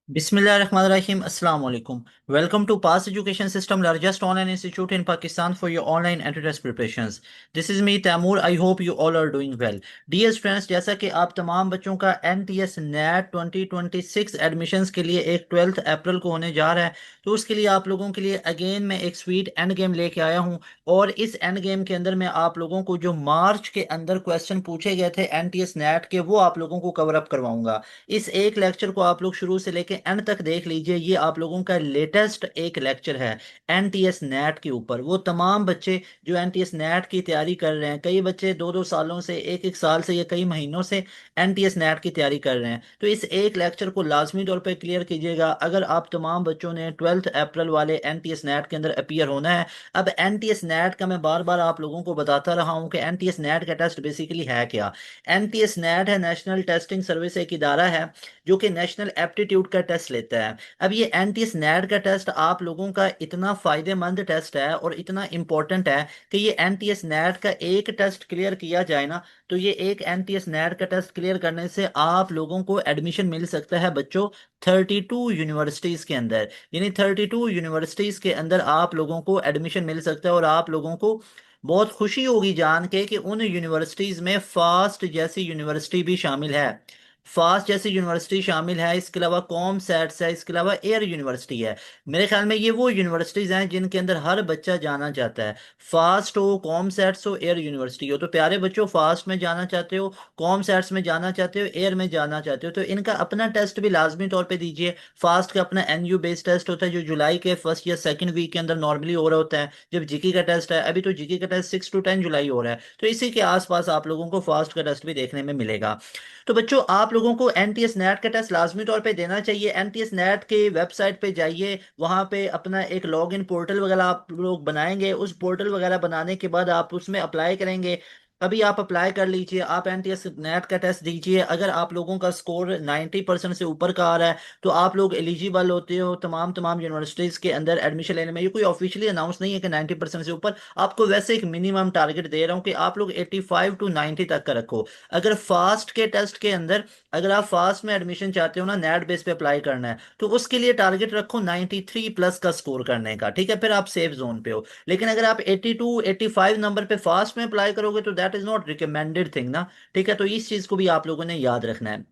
Bismillahirrahmanirrahim. Assalamu alaikum. Welcome to Pass Education System, largest online institute in Pakistan for your online entry test preparations. This is me, Taimur. I hope you all are doing well. Dear friends, जैसा कि आप तमाम बच्चों का NTS NET 2026 admissions के लिए एक 12 अप्रैल को होने जा रहा है, तो उसके लिए आप लोगों के लिए अगेन मैं एक स्वीट एंड गेम लेके आया हूँ। और इस एंड गेम के अंदर मैं आप लोगों को जो मार्च के अंदर क्वेश्चन पूछे गए थे NTS NET के, वो आप लोगों को कवर अप करवाऊंगा। इस एक लेक्चर को आप लोग शुरू से लेके एंड तक देख लीजिए। ये आप लोगों का लेटेस्ट एक लेक्चर है एनटीएस नेट के ऊपर। वो तमाम बच्चे जो एनटीएस नेट की तैयारी कर रहे हैं, कई बच्चे दो दो सालों से, एक एक साल से या कई महीनों से एनटीएस नेट की तैयारी कर रहे हैं, तो इस एक लेक्चर को लाजमी तौर पर क्लियर कीजिएगा अगर आप तमाम बच्चों ने 12 अप्रैल वाले एनटीएस नेट के अंदर अपीयर होना है। अब एनटीएस नेट का मैं बार बार आप लोगों को बताता रहा हूं कि एनटीएस नेट का टेस्ट बेसिकली है क्या। एनटीएस नेट है, नेशनल टेस्टिंग सर्विस, एक इदारा है जो कि नेशनल एप्टीट्यूड का टेस्ट लेता है। अब ये एनटीएस नेट का टेस्ट आप लोगों का इतना फायदेमंद टेस्ट है और इतना इंपॉर्टेंट है कि ये एनटीएस नेट का एक टेस्ट क्लियर किया जाए ना, तो ये एक एनटीएस नेट का टेस्ट क्लियर करने से आप लोगों को एडमिशन मिल सकता है बच्चों 32 यूनिवर्सिटीज के अंदर। यानी 32 यूनिवर्सिटीज के अंदर आप लोगों को एडमिशन मिल सकता है। और आप लोगों को बहुत खुशी होगी जान के कि उन यूनिवर्सिटीज में फास्ट जैसी यूनिवर्सिटी भी शामिल है। फास्ट जैसी यूनिवर्सिटी शामिल है, इसके अलावा कॉम सेट्स है, इसके अलावा एयर यूनिवर्सिटी है। मेरे ख्याल में ये वो यूनिवर्सिटीज हैं जिनके अंदर हर बच्चा जाना चाहता है। फास्ट हो, कॉम सेट्स हो, एयर यूनिवर्सिटी हो। तो प्यारे बच्चों, फास्ट में जाना चाहते हो, कॉम सेट्स में जाना चाहते हो, एयर में जाना चाहते हो, तो इनका अपना टेस्ट भी लाजमी तौर पे दीजिए। फास्ट का अपना एनयू बेस्ड टेस्ट होता है जो जुलाई के फर्स्ट या सेकंड वीक के अंदर नॉर्मली हो रहा होता है। जब जीके का टेस्ट है, अभी तो जीके का टेस्ट 6 to 10 जुलाई हो रहा है, तो इसी के आसपास आप लोगों को फास्ट का टेस्ट भी देखने में मिलेगा। तो बच्चों, आप लोगों को एनटीएस नेट का टेस्ट लाजमी तौर पे देना चाहिए। एनटीएस नेट के वेबसाइट पे जाइए, वहां पे अपना एक लॉगिन पोर्टल वगैरह आप लोग बनाएंगे। उस पोर्टल वगैरह बनाने के बाद आप उसमें अप्लाई करेंगे। अभी आप अप्लाई कर लीजिए, आप एनटीएस नेट का टेस्ट दीजिए। अगर आप लोगों का स्कोर 90% से ऊपर का आ रहा है तो आप लोग एलिजिबल होते हो तमाम तमाम यूनिवर्सिटीज़ के अंदर एडमिशन लेने में। ये कोई ऑफिशियली अनाउंस नहीं है कि 90% से ऊपर। आपको वैसे एक मिनिमम टारगेट दे रहा हूँ कि आप लोग 85 to 90 तक का रखो। अगर फास्ट के टेस्ट के अंदर, अगर आप फास्ट में एडमिशन चाहते हो ना, नेट बेस पे अप्लाई करना है, तो उसके लिए टारगेट रखो 93+ का स्कोर करने का। ठीक है, फिर आप सेफ जोन पे हो। लेकिन अगर आप 82 85 नंबर पे फास्ट में अप्लाई करोगे तो that is not recommended thing ना। ठीक है, तो इस चीज को भी आप लोगों ने याद रखना है।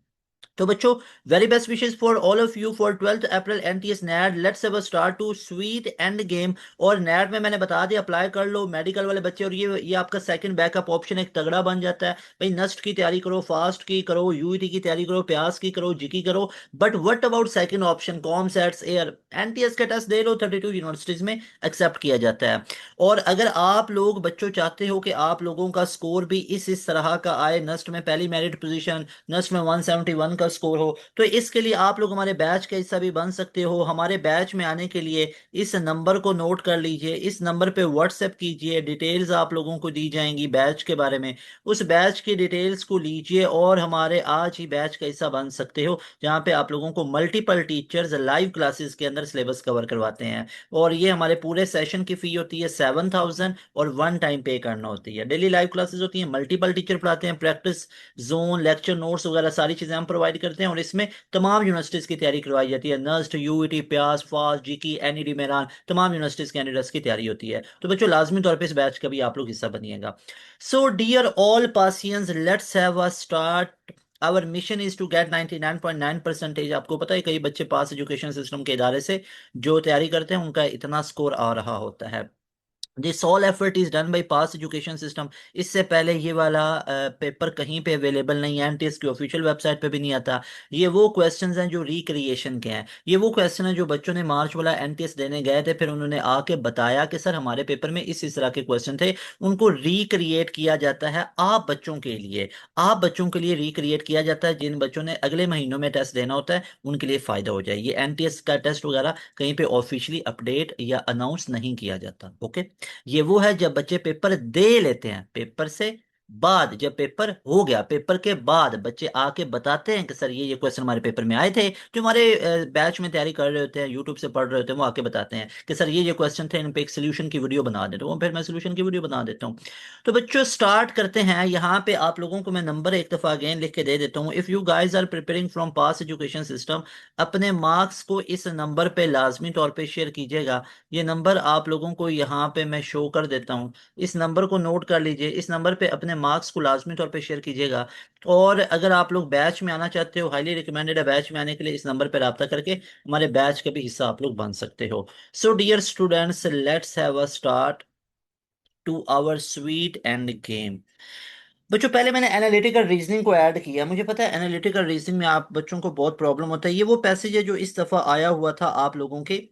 तो बच्चों, very best wishes for all of you for 12 April NTS NAT. Let's have a start to sweet and game. और नैट में मैंने बता दिया, अप्लाई कर लो मेडिकल वाले बच्चे, और ये आपका सेकंड बैकअप ऑप्शन एक तगड़ा बन जाता है। भाई नस्ट की तैयारी करो, फास्ट की करो, यूईटी की तैयारी करो, प्यास की करो, जी की करो। But what about second option, com sets, air? NTS का टेस्ट दे लो, 32 यूनिवर्सिटीज में एक्सेप्ट किया जाता है। और अगर आप लोग बच्चों चाहते हो कि आप लोगों का स्कोर भी इस तरह का आए, नस्ट में पहली मेरिट पोजीशन, नस्ट में 171 का स्कोर हो, तो इसके लिए आप लोग हमारे बैच का हिस्सा भी बन सकते हो। हमारे बैच में आने के लिए इस नंबर को नोट कर लीजिए, इस नंबर पे व्हाट्सएप कीजिए, डिटेल्स आप लोगों को दी जाएंगी बैच के बारे में। उस बैच की डिटेल्स को लीजिए और हमारे आज ही बैच का हिस्सा बन सकते हो, जहाँ पे आप लोगों को मल्टीपल टीचर्स लाइव क्लासेस के अंदर सिलेबस कवर करवाते हैं। और ये हमारे पूरे सेशन की फी होती है 7,000, और वन टाइम पे करना होती है। डेली लाइव क्लासेस होती हैं, मल्टीपल टीचर पढ़ाते हैं, प्रैक्टिस जोन, लेक्चर नोट्स वगैरह सारी चीजें हम प्रोवाइड करते हैं। और इसमें तमाम यूनिवर्सिटीज की तैयारी करवाई जाती है, नस्ट, यूईटी, प्यास, फास्ट, जीकी, एनईडी, मेरान, तमाम यूनिवर्सिटीज कैंडिडेट्स की तैयारी होती है। तो बच्चों, लाजमी तौर पे इस बैच का भी आप लोग हिस्सा बनिएगा। So dear all passions, let's have a start. Our mission is to get 99.9 percentage. आपको पता है कई बच्चे पास एजुकेशन सिस्टम के इदारे से जो तैयारी करते हैं उनका इतना स्कोर आ रहा होता है। This all effort is done by pass education system. इससे पहले ये वाला पेपर कहीं पे अवेलेबल नहीं है, एनटीएस की ऑफिशियल वेबसाइट पे भी नहीं आता। ये वो क्वेश्चंस हैं जो रिक्रिएशन के हैं। ये वो क्वेश्चन है जो बच्चों ने मार्च वाला एनटीएस देने गए थे, फिर उन्होंने आके बताया कि सर हमारे पेपर में इस तरह के क्वेश्चन थे। उनको रिक्रिएट किया जाता है आप बच्चों के लिए। आप बच्चों के लिए रिक्रिएट किया जाता है। जिन बच्चों ने अगले महीनों में टेस्ट देना होता है उनके लिए फायदा हो जाए। ये एनटीएस का टेस्ट वगैरह कहीं पे ऑफिशियली अपडेट या अनाउंस नहीं किया जाता। ओके, ये वो है जब बच्चे पेपर दे लेते हैं, पेपर से बाद, जब पेपर हो गया, पेपर के बाद बच्चे आके बताते हैं कि सर ये क्वेश्चन हमारे पेपर में आए थे, जो हमारे बैच में तैयारी कर रहे होते हैं, यूट्यूब से पढ़ रहे होते हैं, वो आके बताते हैं कि सर ये क्वेश्चन थे, इन पे एक सोल्यूशन की वीडियो बना देता हूँ, फिर मैं सोल्यूशन की वीडियो बना देता हूँ। तो बच्चों स्टार्ट करते हैं। यहाँ पे आप लोगों को मैं नंबर एक दफ़ा अगेन लिख के दे देता हूँ। If you guys are preparing from pass education system, अपने मार्क्स को इस नंबर पे लाजमी तौर पे शेयर कीजिएगा। ये नंबर आप लोगों को यहाँ पे मैं शो कर देता हूँ। इस नंबर को नोट कर लीजिए, इस नंबर पे अपने मार्क्स को लाजमी तौर पे शेयर कीजिएगा। और अगर आप लोग बैच में आना चाहते हो, हाईली रिकमेंडेड है बैच में आने के लिए, इस नंबर पर रब्ता करके हमारे बैच का भी हिस्सा आप लोग बन सकते हो। So dear students, let's have a start to our sweet and game. बच्चों पहले मैंने एनालिटिकल रीजनिंग को ऐड किया। मुझे पता है एनालिटिकल रीजनिंग में आप बच्चों को बहुत प्रॉब्लम होता है। ये वो पैसेज है जो इस दफा आया हुआ था आप लोगों के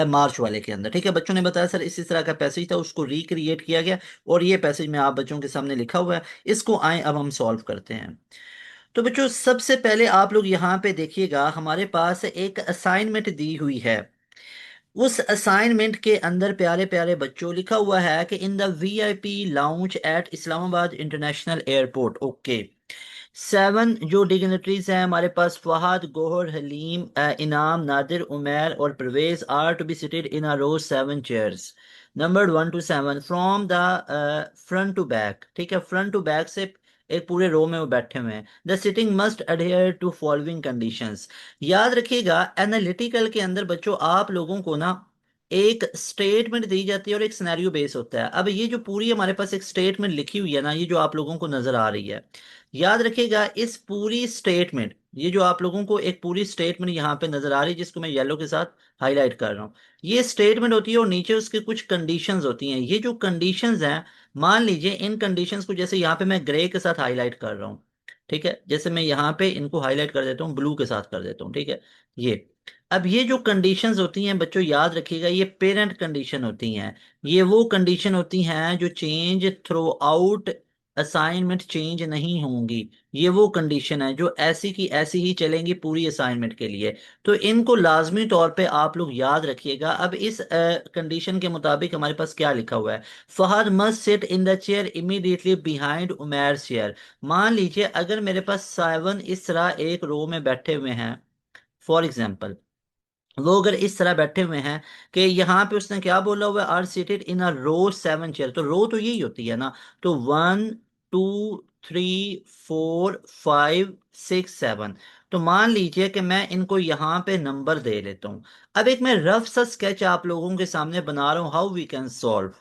मार्च वाले के अंदर। ठीक है, बच्चों ने बताया सर इस तरह का पैसेज था, उसको रिक्रिएट किया गया और ये पैसेज में आप बच्चों के सामने लिखा हुआ है। इसको आए अब हम सॉल्व करते हैं। तो बच्चों सबसे पहले आप लोग यहाँ पे देखिएगा, हमारे पास एक असाइनमेंट दी हुई है। उस असाइनमेंट के अंदर प्यारे प्यारे बच्चों लिखा हुआ है कि in the VIP lounge at Islamabad international airport, okay, 7 जो डिग्नेटरीज हैं हमारे पास, फहद, गोहर, हलीम, इनाम, नादिर, उमैर और Parvez, are to be seated in a row 7 chairs, number 1 to 7 from the front to back. ठीक है, फ्रंट टू बैक से एक पूरे रो में वो बैठे हुए हैं। The sitting must adhere to following conditions. याद रखिएगा एनालिटिकल के अंदर बच्चों आप लोगों को ना एक स्टेटमेंट दी जाती है और एक सिनेरियो बेस होता है। अब ये जो पूरी हमारे पास एक स्टेटमेंट लिखी हुई है ना, ये जो आप लोगों को नजर आ रही है, याद रखिएगा इस पूरी स्टेटमेंट, ये जो आप लोगों को एक पूरी स्टेटमेंट यहाँ पे नजर आ रही है जिसको मैं येलो के साथ हाईलाइट कर रहा हूँ, ये स्टेटमेंट होती है और नीचे उसके कुछ कंडीशंस होती हैं। ये जो कंडीशंस हैं, मान लीजिए इन कंडीशंस को जैसे यहाँ पे मैं ग्रे के साथ हाईलाइट कर रहा हूँ, ठीक है, जैसे मैं यहाँ पे इनको हाईलाइट कर देता हूँ, ब्लू के साथ कर देता हूँ, ठीक है। ये अब ये जो कंडीशंस होती हैं बच्चों याद रखिएगा, ये पेरेंट कंडीशन होती हैं। ये वो कंडीशन होती हैं जो change through out assignment change नहीं होंगी। ये वो कंडीशन है जो ऐसी की ऐसी ही चलेंगी पूरी असाइनमेंट के लिए। तो इनको लाजमी तौर पे आप लोग याद रखिएगा। अब इस कंडीशन के मुताबिक हमारे पास क्या लिखा हुआ है, Fahad must sit in the chair immediately behind Umair chair. मान लीजिए अगर मेरे पास 7 इस तरह एक रो में बैठे हुए हैं, फॉर एग्जाम्पल वो अगर इस तरह बैठे हुए हैं कि यहाँ पे उसने क्या बोला हुआ है, are seated in a row 7 chair, तो रो तो यही होती है ना। तो 1 2 3 4 5 6 7। तो मान लीजिए कि मैं इनको यहाँ पे नंबर दे लेता हूँ। अब एक मैं रफ सा स्केच आप लोगों के सामने बना रहा हूँ, हाउ वी कैन सॉल्व।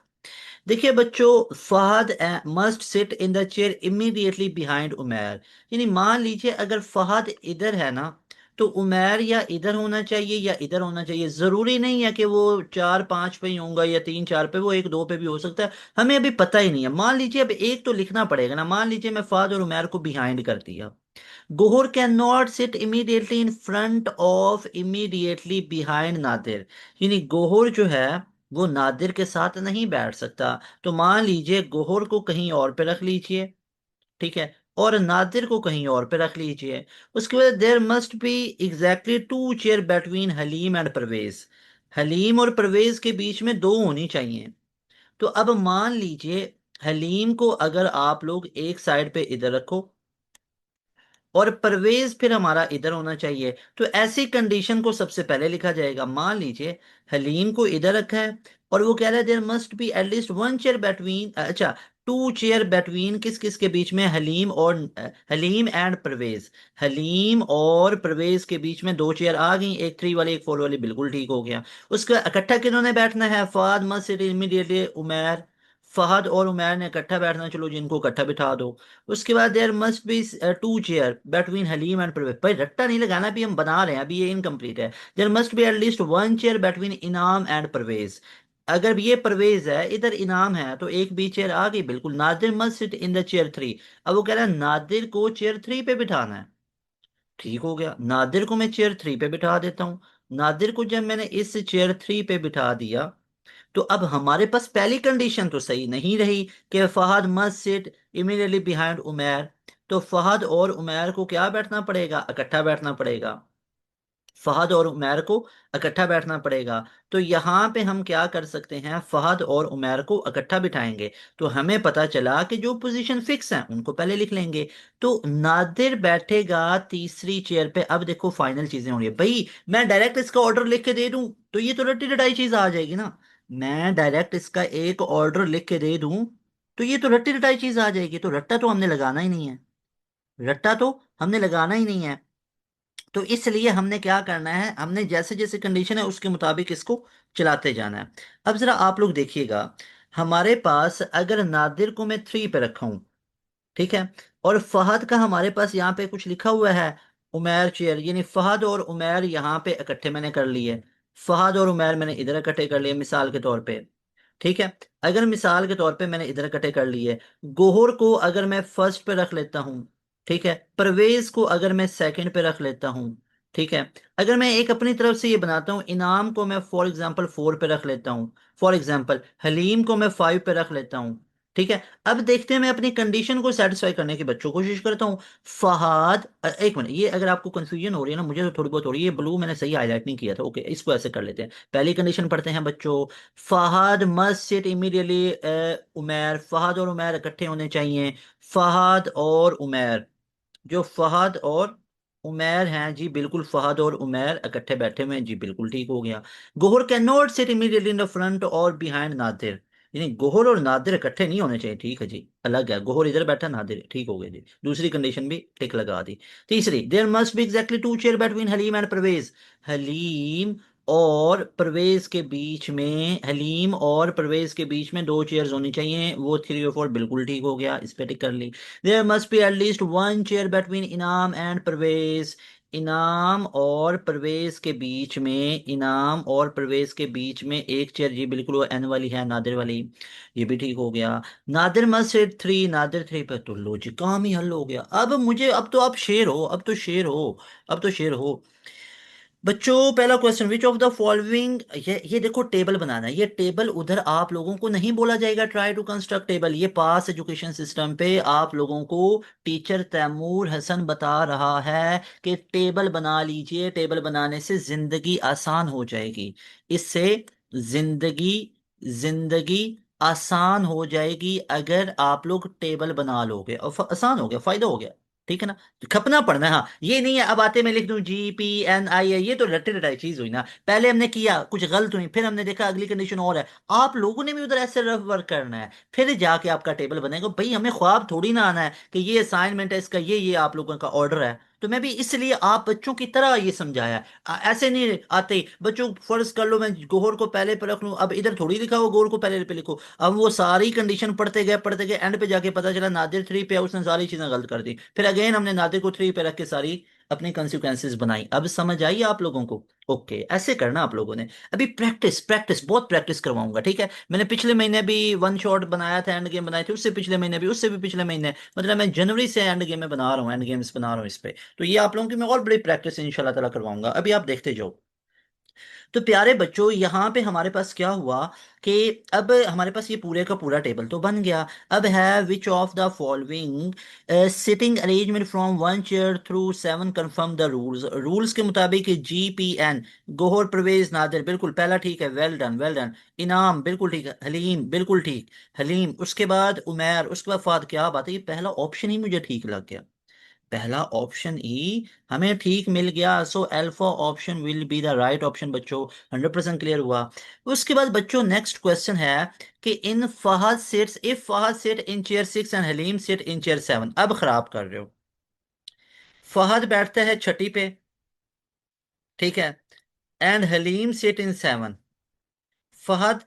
देखिए बच्चों, Fahad must sit in the chair immediately behind Umair. यानी मान लीजिए अगर फहद इधर है ना, तो उमैर या इधर होना चाहिए या इधर होना चाहिए। जरूरी नहीं है कि वो 4 5 पे ही होगा या 3 4 पे, वो 1 2 पे भी हो सकता है, हमें अभी पता ही नहीं है। मान लीजिए अब एक तो लिखना पड़ेगा ना, मान लीजिए मैं फहद और उमैर को बिहाइंड कर दिया। Gohar can not sit immediately in front of immediately behind Nadir. यानी गोहर जो है वो नादिर के साथ नहीं बैठ सकता। तो मान लीजिए गोहर को कहीं और पे रख लीजिए, ठीक है, और नादिर को कहीं और पे रख लीजिए। उसके बाद there must be exactly 2 chair between Halim and Parvez. Halim और परवेज के बीच में दो होनी चाहिए। तो अब मान लीजिए हलीम को अगर आप लोग एक साइड पे इधर रखो और परवेज फिर हमारा इधर होना चाहिए, तो ऐसी कंडीशन को सबसे पहले लिखा जाएगा। मान लीजिए हलीम को इधर रखा है और वो कह रहा है there must be at least 1 chair between, अच्छा, 2 चेयर बिटवीन किस किस के बीच में, हलीम और हलीम एंड परवेज। हलीम और परवेज के बीच में 2 चेयर आ गई, एक 3 वाली एक 4 वाली, बिल्कुल ठीक हो गया। उसका इकट्ठा किन्होंने बैठना है, Fahad must sit immediately Umair. Fahad और उमैर ने इकट्ठा बैठना, चलो जिनको इकट्ठा बिठा दो। उसके बाद there must be 2 chair between Halim and Parvez. भाई रट्टा नहीं लगाना, अभी हम बना रहे हैं, अभी ये इनकम्प्लीट है। There must be at least 1 chair between Inam and Parvez. अगर ये परवेज है, इधर इनाम है, तो एक बी चेयर आ गई, बिल्कुल। Nadir must sit in the chair 3। अब वो कह रहा है नादिर को चेयर 3 पे बिठाना है, ठीक हो गया, नादिर को मैं चेयर 3 पे बिठा देता हूँ। नादिर को जब मैंने इस चेयर 3 पे बिठा दिया, तो अब हमारे पास पहली कंडीशन तो सही नहीं रही कि Fahad must sit immediately behind Umair. तो फहद और उमैर को क्या बैठना पड़ेगा, इकट्ठा बैठना पड़ेगा। फहद और उमैर को इकट्ठा बैठना पड़ेगा। तो यहाँ पे हम क्या कर सकते हैं, फहद और उमैर को इकट्ठा बिठाएंगे। तो हमें पता चला कि जो पोजीशन फिक्स है उनको पहले लिख लेंगे। तो नादिर बैठेगा तीसरी चेयर पे। अब देखो फाइनल चीजें हो रही है भाई, मैं डायरेक्ट इसका ऑर्डर लिख के दे दूं तो ये तो रट्टी रटाई चीज आ जाएगी ना। मैं डायरेक्ट इसका एक ऑर्डर लिख के दे दूं तो ये तो रट्टी रटाई चीज आ जाएगी। तो रट्टा तो हमने लगाना ही नहीं है, रट्टा तो हमने लगाना ही नहीं है। तो इसलिए हमने क्या करना है, हमने जैसे जैसे कंडीशन है उसके मुताबिक इसको चलाते जाना है। अब जरा आप लोग देखिएगा, हमारे पास अगर नादिर को मैं 3 पे रखा हूं, ठीक है, और फहद का हमारे पास यहाँ पे कुछ लिखा हुआ है उमैर चेयर, यानी फहद और उमैर यहाँ पे इकट्ठे मैंने कर लिए। फहद और उमैर मैंने इधर इकट्ठे कर लिए मिसाल के तौर पे, ठीक है। अगर मिसाल के तौर पे मैंने इधर इकट्ठे कर लिए, गोहर को अगर मैं फर्स्ट पे रख लेता हूँ, ठीक है, परवेज को अगर मैं सेकंड पे रख लेता हूँ, ठीक है, अगर मैं एक अपनी तरफ से ये बनाता हूँ, इनाम को मैं फॉर एग्जांपल 4 पे रख लेता हूँ, फॉर एग्जांपल हलीम को मैं 5 पे रख लेता हूँ, ठीक है। अब देखते हैं मैं अपनी कंडीशन को सेटिस्फाई करने की बच्चों कोशिश करता हूँ। फहद एक मिनट, ये अगर आपको कंफ्यूजन हो रही है ना, मुझे तो थोड़ी बहुत हो रही है, ये ब्लू मैंने सही हाईलाइट नहीं किया था, ओके इसको ऐसे कर लेते हैं। पहली कंडीशन पढ़ते हैं बच्चों, Fahad must sit immediately Umair, Fahad और उमैर इकट्ठे होने चाहिए। फहद और उमैर, जो फहद और उमैर हैं जी, बिल्कुल फहद और उमैर इकट्ठे बैठे हुए हैं जी, बिल्कुल ठीक हो गया। Gohar can not sit immediately in the front और बिहाइंड नादिर, यानी गोहर और नादिर इकट्ठे नहीं होने चाहिए, ठीक है जी, अलग है, गोहर इधर बैठा नादिर, ठीक हो गया जी, दूसरी कंडीशन भी टिक लगा दी। तीसरी, there must be exactly 2 chair between Halim and Parvez, Halim और परवेज के बीच में, हलीम और परवेज के बीच में 2 चेयर्स होनी चाहिए, वो 3 और 4 बिल्कुल ठीक हो गया, इस पे टिक कर ली। There must be at least 1 chair between Inam and Parvez, Inam और परवेज के बीच में, इनाम और परवेज के बीच में एक चेयर जी, बिल्कुल वो एन वाली है, नादिर वाली, ये भी ठीक हो गया। नादिर मस्ट सिट 3, नादिर 3 पे, तो लो जी काम ही हल हो गया। अब मुझे, अब तो आप शेर हो, अब तो शेर हो, अब तो शेर हो। बच्चों पहला question, which of the following, ये देखो टेबल बनाना है, ये टेबल उधर आप लोगों को नहीं बोला जाएगा ट्राई टू कंस्ट्रक्ट टेबल, ये पास एजुकेशन सिस्टम पे आप लोगों को टीचर तैमूर हसन बता रहा है कि टेबल बना लीजिए, टेबल बनाने से जिंदगी आसान हो जाएगी, इससे जिंदगी, जिंदगी आसान हो जाएगी अगर आप लोग टेबल बना लोगे, और आसान हो गया, फायदा हो गया, ठीक है ना। खपना पड़ना है, हाँ ये नहीं है अब आते मैं लिख दूं GPNI है, ये तो रट्टे रटाई चीज हुई ना। पहले हमने किया कुछ गलत हुई, फिर हमने देखा अगली कंडीशन और है, आप लोगों ने भी उधर ऐसे रफ वर्क करना है, फिर जाके आपका टेबल बनेगा भाई। हमें ख्वाब थोड़ी ना आना है कि ये असाइनमेंट है इसका, ये आप लोगों का ऑर्डर है। तो मैं भी इसलिए आप बच्चों की तरह ये समझाया है। ऐसे नहीं आते बच्चों, फर्ज कर लो मैं गोहर को पहले पे रख लूं, अब इधर थोड़ी लिखा हो गोहर को पहले पे लिखो। अब वो सारी कंडीशन पढ़ते गए एंड पे जाके पता चला नादिर 3 पे है, उसने सारी चीजें गलत कर दी, फिर अगेन हमने नादिर को 3 पे रख के सारी अपनी कंसिक्वेंसेस बनाई। अब समझ आई आप लोगों को? ओके ऐसे करना आप लोगों ने। अभी प्रैक्टिस प्रैक्टिस बहुत प्रैक्टिस करवाऊंगा, ठीक है। मैंने पिछले महीने भी वन शॉट बनाया था, एंड गेम बनाए थे, उससे पिछले महीने भी, उससे भी पिछले महीने, मतलब मैं जनवरी से एंड गेम में बना रहा हूँ, एंड गेम्स बना रहा हूँ इस पे। तो ये आप लोगों की मैं और बड़ी प्रैक्टिस इंशाल्लाह ताला करवाऊंगा, अभी आप देखते जाओ। तो प्यारे बच्चों यहाँ पे हमारे पास क्या हुआ कि अब हमारे पास ये पूरे का पूरा टेबल तो बन गया। अब है which of the following sitting arrangement from 1 chair through 7 confirm the rules, rules के मुताबिक GPN, गोहर परवेज नादिर, बिल्कुल पहला ठीक है, वेल डन वेल डन। इनाम बिल्कुल ठीक है, हलीम बिल्कुल ठीक, हलीम, उसके बाद उमैर, उसके बाद फाद, क्या बात है, ये पहला ऑप्शन ही मुझे ठीक लग गया, पहला ऑप्शन ई हमें ठीक मिल गया। सो alpha option will be the right option बच्चों, 100% क्लियर हुआ। उसके बाद बच्चों नेक्स्ट क्वेश्चन है कि in Fahad sits, if Fahad sit in chair 6 and Halim sit in chair 7, अब खराब कर रहे हो। फहद बैठता है छठी पे, ठीक है, and Halim sit in 7, Fahad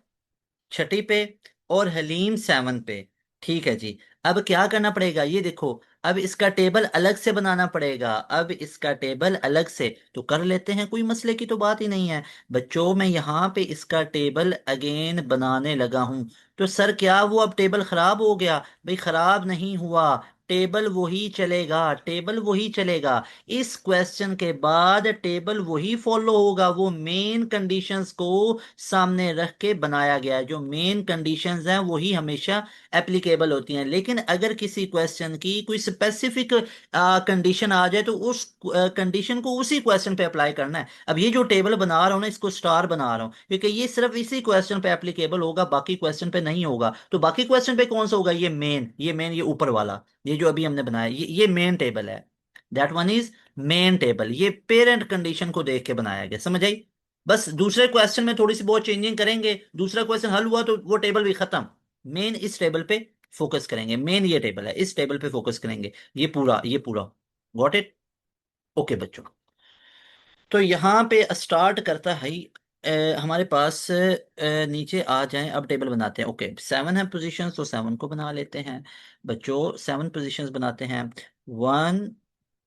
छठी पे और हलीम 7 पे, ठीक है जी। अब क्या करना पड़ेगा ये देखो, अब इसका टेबल अलग से बनाना पड़ेगा, अब इसका टेबल अलग से तो कर लेते हैं, कोई मसले की तो बात ही नहीं है। बच्चों मैं यहाँ पे इसका टेबल अगेन बनाने लगा हूं, तो सर क्या वो अब टेबल खराब हो गया? भाई खराब नहीं हुआ, टेबल वही चलेगा, टेबल वही चलेगा। इस क्वेश्चन के बाद टेबल वही फॉलो होगा, वो मेन कंडीशंस को सामने रख के बनाया गया है। जो मेन कंडीशंस हैं वही हमेशा एप्लीकेबल होती हैं। लेकिन अगर किसी क्वेश्चन की कोई स्पेसिफिक कंडीशन आ जाए तो उस कंडीशन को उसी क्वेश्चन पे अप्लाई करना है। अब ये जो टेबल बना रहा हूँ ना, इसको स्टार बना रहा हूँ क्योंकि ये सिर्फ इसी क्वेश्चन पे एप्लीकेबल होगा, बाकी क्वेश्चन पे नहीं होगा। तो बाकी क्वेश्चन पे कौन सा होगा? ये मेन ये ऊपर वाला, ये जो अभी हमने बनाया, ये मेन टेबल है। That one is main table. ये पेरेंट कंडीशन को देख के बनाया गया, समझ आई? बस दूसरे क्वेश्चन में थोड़ी सी बहुत चेंजिंग करेंगे, दूसरा क्वेश्चन हल हुआ तो वो टेबल भी खत्म। मेन इस टेबल पे फोकस करेंगे, मेन ये टेबल है, इस टेबल पे फोकस करेंगे। ये पूरा गॉट इट? ओके बच्चों, तो यहाँ पे स्टार्ट करता है हमारे पास नीचे आ जाएं, अब टेबल बनाते हैं। ओके, 7 है पोजीशंस, तो 7 को बना लेते हैं बच्चों। 7 पोजीशंस बनाते हैं। 1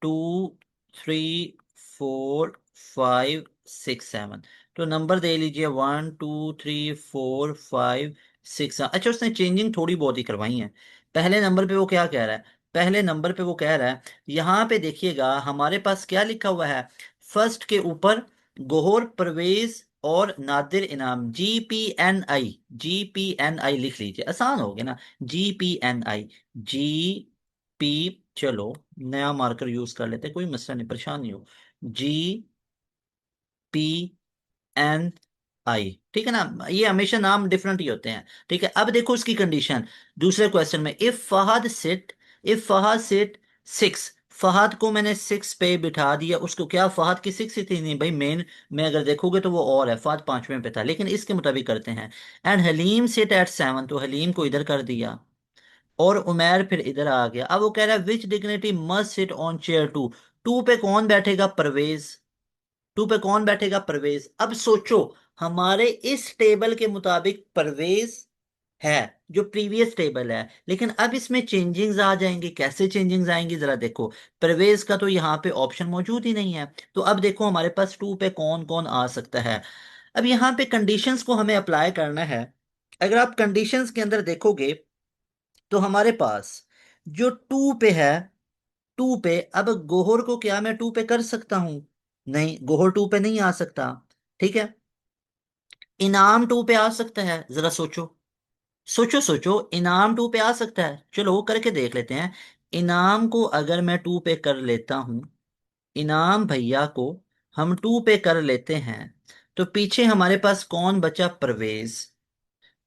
2 3 4 5 6 7। तो नंबर दे लीजिए 1 2 3 4 5 6। अच्छा, उसने चेंजिंग थोड़ी बहुत ही करवाई है। पहले नंबर पे वो क्या कह रहा है? पहले नंबर पे वो कह रहा है, यहाँ पे देखिएगा हमारे पास क्या लिखा हुआ है। फर्स्ट के ऊपर गोहर परवेज और नादिर इनाम, GPNI। GPNI लिख लीजिए, आसान हो गया ना। GPNI, GP, चलो नया मार्कर यूज कर लेते, कोई मसला नहीं, परेशान नहीं हो। GPNI, ठीक है ना? ये हमेशा नाम डिफरेंट ही होते हैं। ठीक है, अब देखो उसकी कंडीशन दूसरे क्वेश्चन में। इफ फहद सिट 6, फहद को मैंने 6 पे बिठा दिया। उसको क्या फहद की 6 ही थी? नहीं भाई, मेन में अगर देखोगे तो वो और है, फहद 5वें पे था, लेकिन इसके मुताबिक करते हैं। एंड हलीम सिट एट 7, तो हलीम को इधर कर दिया और उमैर फिर इधर आ गया। अब वो कह रहा है which dignity must sit on chair 2। 2 पे कौन बैठेगा? परवेज। 2 पे कौन बैठेगा? परवेज। अब सोचो, हमारे इस टेबल के मुताबिक परवेज है, जो प्रीवियस टेबल है, लेकिन अब इसमें चेंजिंग्स आ जाएंगे। कैसे चेंजिंग्स आएंगी जरा देखो। परवेज का तो यहाँ पे ऑप्शन मौजूद ही नहीं है। तो अब देखो हमारे पास 2 पे कौन कौन आ सकता है। अब यहाँ पे कंडीशंस को हमें अप्लाई करना है। अगर आप कंडीशंस के अंदर देखोगे तो हमारे पास जो 2 पे है, 2 पे अब गोहर को क्या मैं 2 पे कर सकता हूं? नहीं, गोहर 2 पे नहीं आ सकता। ठीक है, इनाम 2 पे आ सकता है, जरा सोचो। सोचो इनाम 2 पे आ सकता है, चलो वो करके देख लेते हैं। इनाम को अगर मैं 2 पे कर लेता हूं, इनाम भैया को हम 2 पे कर लेते हैं, तो पीछे हमारे पास कौन बचा? परवेज।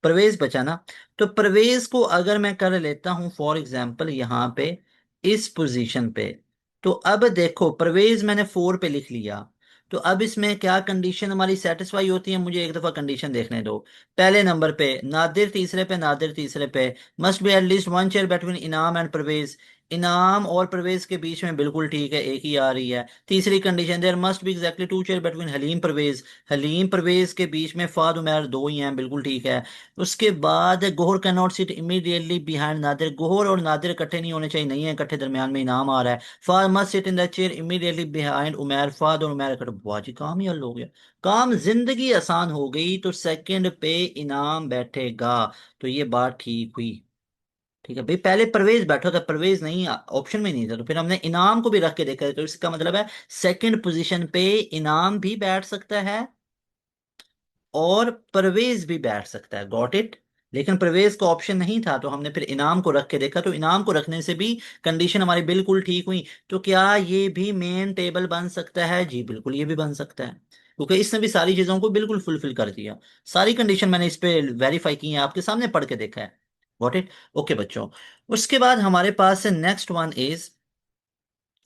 परवेज बचा ना। तो परवेज को अगर मैं कर लेता हूं फॉर एग्जाम्पल यहाँ पे, इस पोजीशन पे, तो अब देखो परवेज मैंने 4 पे लिख लिया। तो अब इसमें क्या कंडीशन हमारी सेटिस्फाई होती है? मुझे एक दफा कंडीशन देखने दो। पहले नंबर पे नादिर, तीसरे पे नादिर, तीसरे पे must be at least 1 chair between Inam and Parvez. Inam और परवेज के बीच में बिल्कुल ठीक है, एक ही आ रही है। तीसरी condition, there must be exactly 2 chair between Halim Parvez. Halim Parvez के बीच में फाद उमैर दो ही हैं, बिल्कुल ठीक है। उसके बाद Gohar can not sit immediately behind Nadir. Gohar और नादिर इकट्ठे नहीं होने चाहिए, नहीं है इकट्ठे, दरमियान में इनाम आ रहा है। Fahd must sit in the chair immediately behind Umair. Fahd और उमैर इकट्ठे, वाह जी काम ही हल हो गया। काम, जिंदगी आसान हो गई। तो सेकंड पे इनाम बैठेगा, तो ये बात ठीक हुई। ठीक है भाई, पहले परवेज बैठा था, परवेज नहीं ऑप्शन में नहीं था, तो फिर हमने इनाम को भी रख के देखा है, तो इसका मतलब है सेकंड पोजीशन पे इनाम भी बैठ सकता है और परवेज भी बैठ सकता है। Got it? लेकिन परवेज का ऑप्शन नहीं था, तो हमने फिर इनाम को रख के देखा, तो इनाम को रखने से भी कंडीशन हमारी बिल्कुल ठीक हुई। तो क्या ये भी मेन टेबल बन सकता है? जी बिल्कुल, ये भी बन सकता है, क्योंकि इसने भी सारी चीजों को बिल्कुल फुलफिल कर दिया। सारी कंडीशन मैंने इस पे वेरीफाई की है, आपके सामने पढ़ के देखा है। Got it? ओके बच्चों, उसके बाद हमारे पास नेक्स्ट वन इज,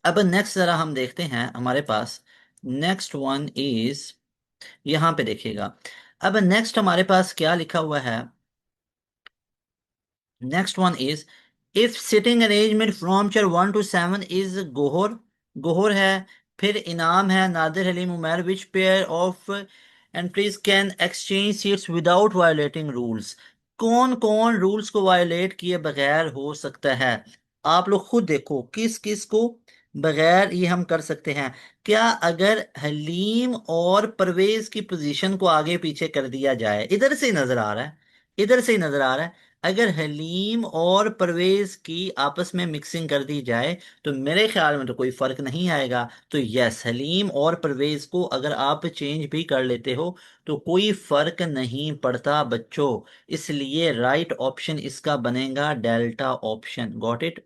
अब नेक्स्ट जरा हम देखते हैं हमारे पास। नेक्स्ट वन इज, यहां पे देखिएगा। अब नेक्स्ट हमारे पास क्या लिखा हुआ है? Next one is, if sitting arrangement from chair 1 to 7 is Gohar, Gohar है, फिर इनाम है, Nadir, Halim, Umair, which pair of entries can exchange seats without violating rules? कौन कौन रूल्स को वायलेट किए बगैर हो सकता है? आप लोग खुद देखो किस किस को बगैर ये हम कर सकते हैं। क्या अगर हलीम और परवेज की पोजीशन को आगे पीछे कर दिया जाए, इधर से ही नजर आ रहा है, इधर से ही नजर आ रहा है। अगर हलीम और परवेज की आपस में मिक्सिंग कर दी जाए तो मेरे ख्याल में तो कोई फर्क नहीं आएगा। तो यस, हलीम और परवेज को अगर आप चेंज भी कर लेते हो तो कोई फर्क नहीं पड़ता बच्चों। इसलिए राइट ऑप्शन इसका बनेगा डेल्टा ऑप्शन। Got it.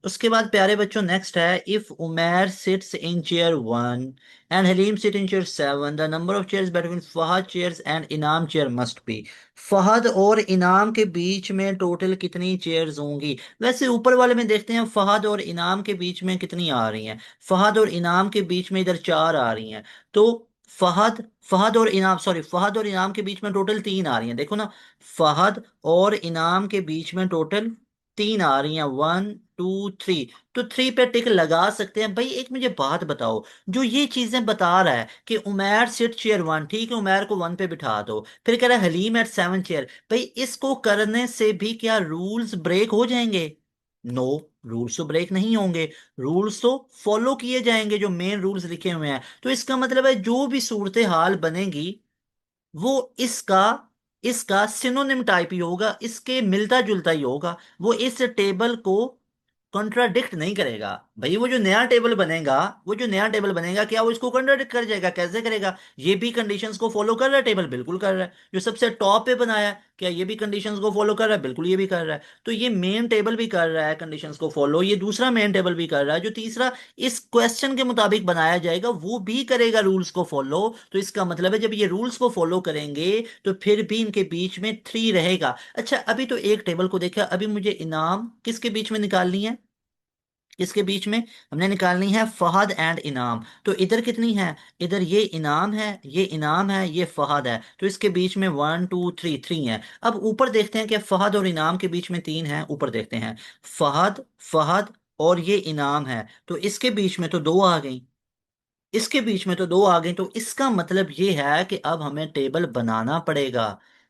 उसके बाद प्यारे बच्चों नेक्स्ट है, if Umair sits in chair 1 and Halim sit in chair 7, the number of chairs between Fahad chairs and Inam chair must be. Fahad और इनाम के बीच में टोटल कितनी चेयर्स होंगी? वैसे ऊपर वाले में देखते हैं फहद और इनाम के बीच में कितनी आ रही हैं। फहद और इनाम के बीच में इधर 4 आ रही हैं। तो फहद फहद और इनाम, सॉरी, फहद और इनाम के बीच में टोटल 3 आ रही हैं, देखो ना। फहद और इनाम के बीच में टोटल 3 आ रही हैं, 1 2 3। तो 3 पे टिक लगा सकते हैं भाई। एक मुझे बात बताओ, जो ये चीजें बता रहा है कि उमैर सिट चेयर 1, ठीक है, उमैर को 1 पे बिठा दो, फिर कह रहा है हलीम एट 7 चेयर, भाई इसको करने से भी क्या रूल्स ब्रेक हो जाएंगे? नो, रूल्स तो ब्रेक नहीं होंगे। रूल्स तो फॉलो किए जाएंगे, जो मेन रूल्स लिखे हुए हैं। तो इसका मतलब है जो भी सूरत हाल बनेगी वो इसका इसका सिनोनिम टाइप ही होगा, इसके मिलता जुलता ही होगा। वो इस टेबल को कॉन्ट्राडिक्ट नहीं करेगा। भाई वो जो नया टेबल बनेगा क्या वो इसको कॉन्ट्राडिक्ट कर जाएगा? कैसे करेगा? ये भी कंडीशंस को फॉलो कर रहा है टेबल, बिल्कुल कर रहा है। जो सबसे टॉप पे बनाया है, क्या ये भी कंडीशंस को फॉलो कर रहा है? बिल्कुल ये भी कर रहा है। तो ये मेन टेबल भी कर रहा है कंडीशंस को फॉलो, ये दूसरा मेन टेबल भी कर रहा है। जो तीसरा इस क्वेश्चन के मुताबिक बनाया जाएगा वो भी करेगा रूल्स को फॉलो। तो इसका मतलब है जब ये रूल्स को फॉलो करेंगे तो फिर भी इनके बीच में 3 रहेगा। अच्छा, अभी तो एक टेबल को देखा, अभी मुझे इनाम किसके बीच में निकालनी है? किसके बीच में हमने निकालनी है? फहद एंड इनाम। तो इधर कितनी है? इधर ये इनाम है, ये इनाम है, ये फहद है। तो इसके बीच में 1 2 3 3 है। अब ऊपर देखते हैं कि फहद और इनाम के बीच में 3 है। ऊपर देखते हैं, फहद फहद और ये इनाम है, तो इसके बीच में तो 2 आ गई। इसके बीच में तो 2 आ गई। तो इसका मतलब ये है कि अब हमें टेबल बनाना पड़ेगा।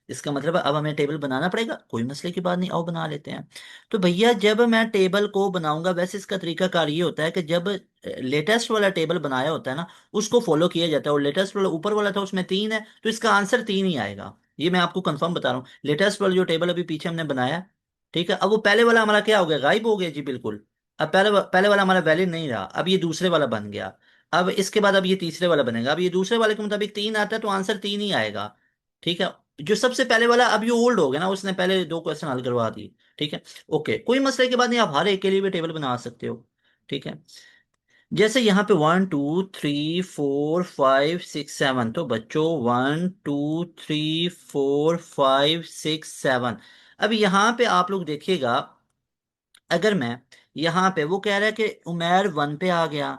इसका मतलब है अब हमें टेबल बनाना पड़ेगा। कोई मसले की बात नहीं, आओ बना लेते हैं। तो भैया जब मैं टेबल को बनाऊंगा, वैसे इसका तरीकाकार ये होता है कि जब लेटेस्ट वाला टेबल बनाया होता है ना, उसको फॉलो किया जाता है। और लेटेस्ट वाला ऊपर वाला था, उसमें 3 है, तो इसका आंसर 3 ही आएगा। ये मैं आपको कंफर्म बता रहा हूँ। लेटेस्ट वाला जो टेबल अभी पीछे हमने बनाया, ठीक है, अब वो पहले वाला हमारा क्या हो गया? गायब हो गया जी, बिल्कुल। अब पहले वाला हमारा वैलिड नहीं रहा, अब ये दूसरे वाला बन गया। अब इसके बाद अब ये तीसरे वाला बनेगा। अब ये दूसरे वाले के मुताबिक 3 आता है, तो आंसर 3 ही आएगा। ठीक है। जो सबसे पहले वाला अब ये ओल्ड हो गया ना, उसने पहले 2 क्वेश्चन हल करवा दिए। ठीक है। ओके, कोई मसले की बात नहीं, आप हर एक के लिए भी टेबल बना सकते हो। ठीक है। जैसे यहाँ पे 1 2 3 4 5 6 7, तो बच्चों 1 2 3 4 5 6 7। अब यहाँ पे आप लोग देखिएगा, अगर मैं यहाँ पे, वो कह रहा है कि उमैर 1 पे आ गया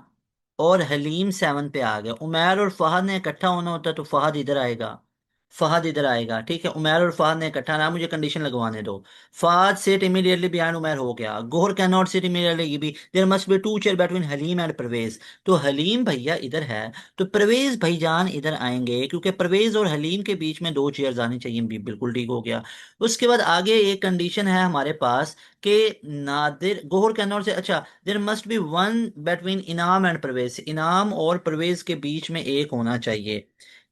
और हलीम 7 पे आ गया। उमैर और फहद ने इकट्ठा होना होता तो फहद इधर आएगा, फहद इधर आएगा। ठीक है, उमैर और फहद ने इकट्ठा ना, मुझे कंडीशन लगवाने दो। Fahad sit immediately behind Umair हो गया। Gohar can not sit immediately, ये भी there must be 2 chair between Halim and Parvez. तो हलीम भैया इधर है, तो परवेज भाईजान इधर आएंगे, क्योंकि परवेज और हलीम के बीच में 2 चेयर आनी चाहिए। बिल्कुल ठीक हो गया। उसके बाद आगे एक कंडीशन है हमारे पास कि नादिर गोहर कैन नॉट से, अच्छा, there must B 1 between Inam and Parvez. Inam और परवेज के बीच में एक होना चाहिए।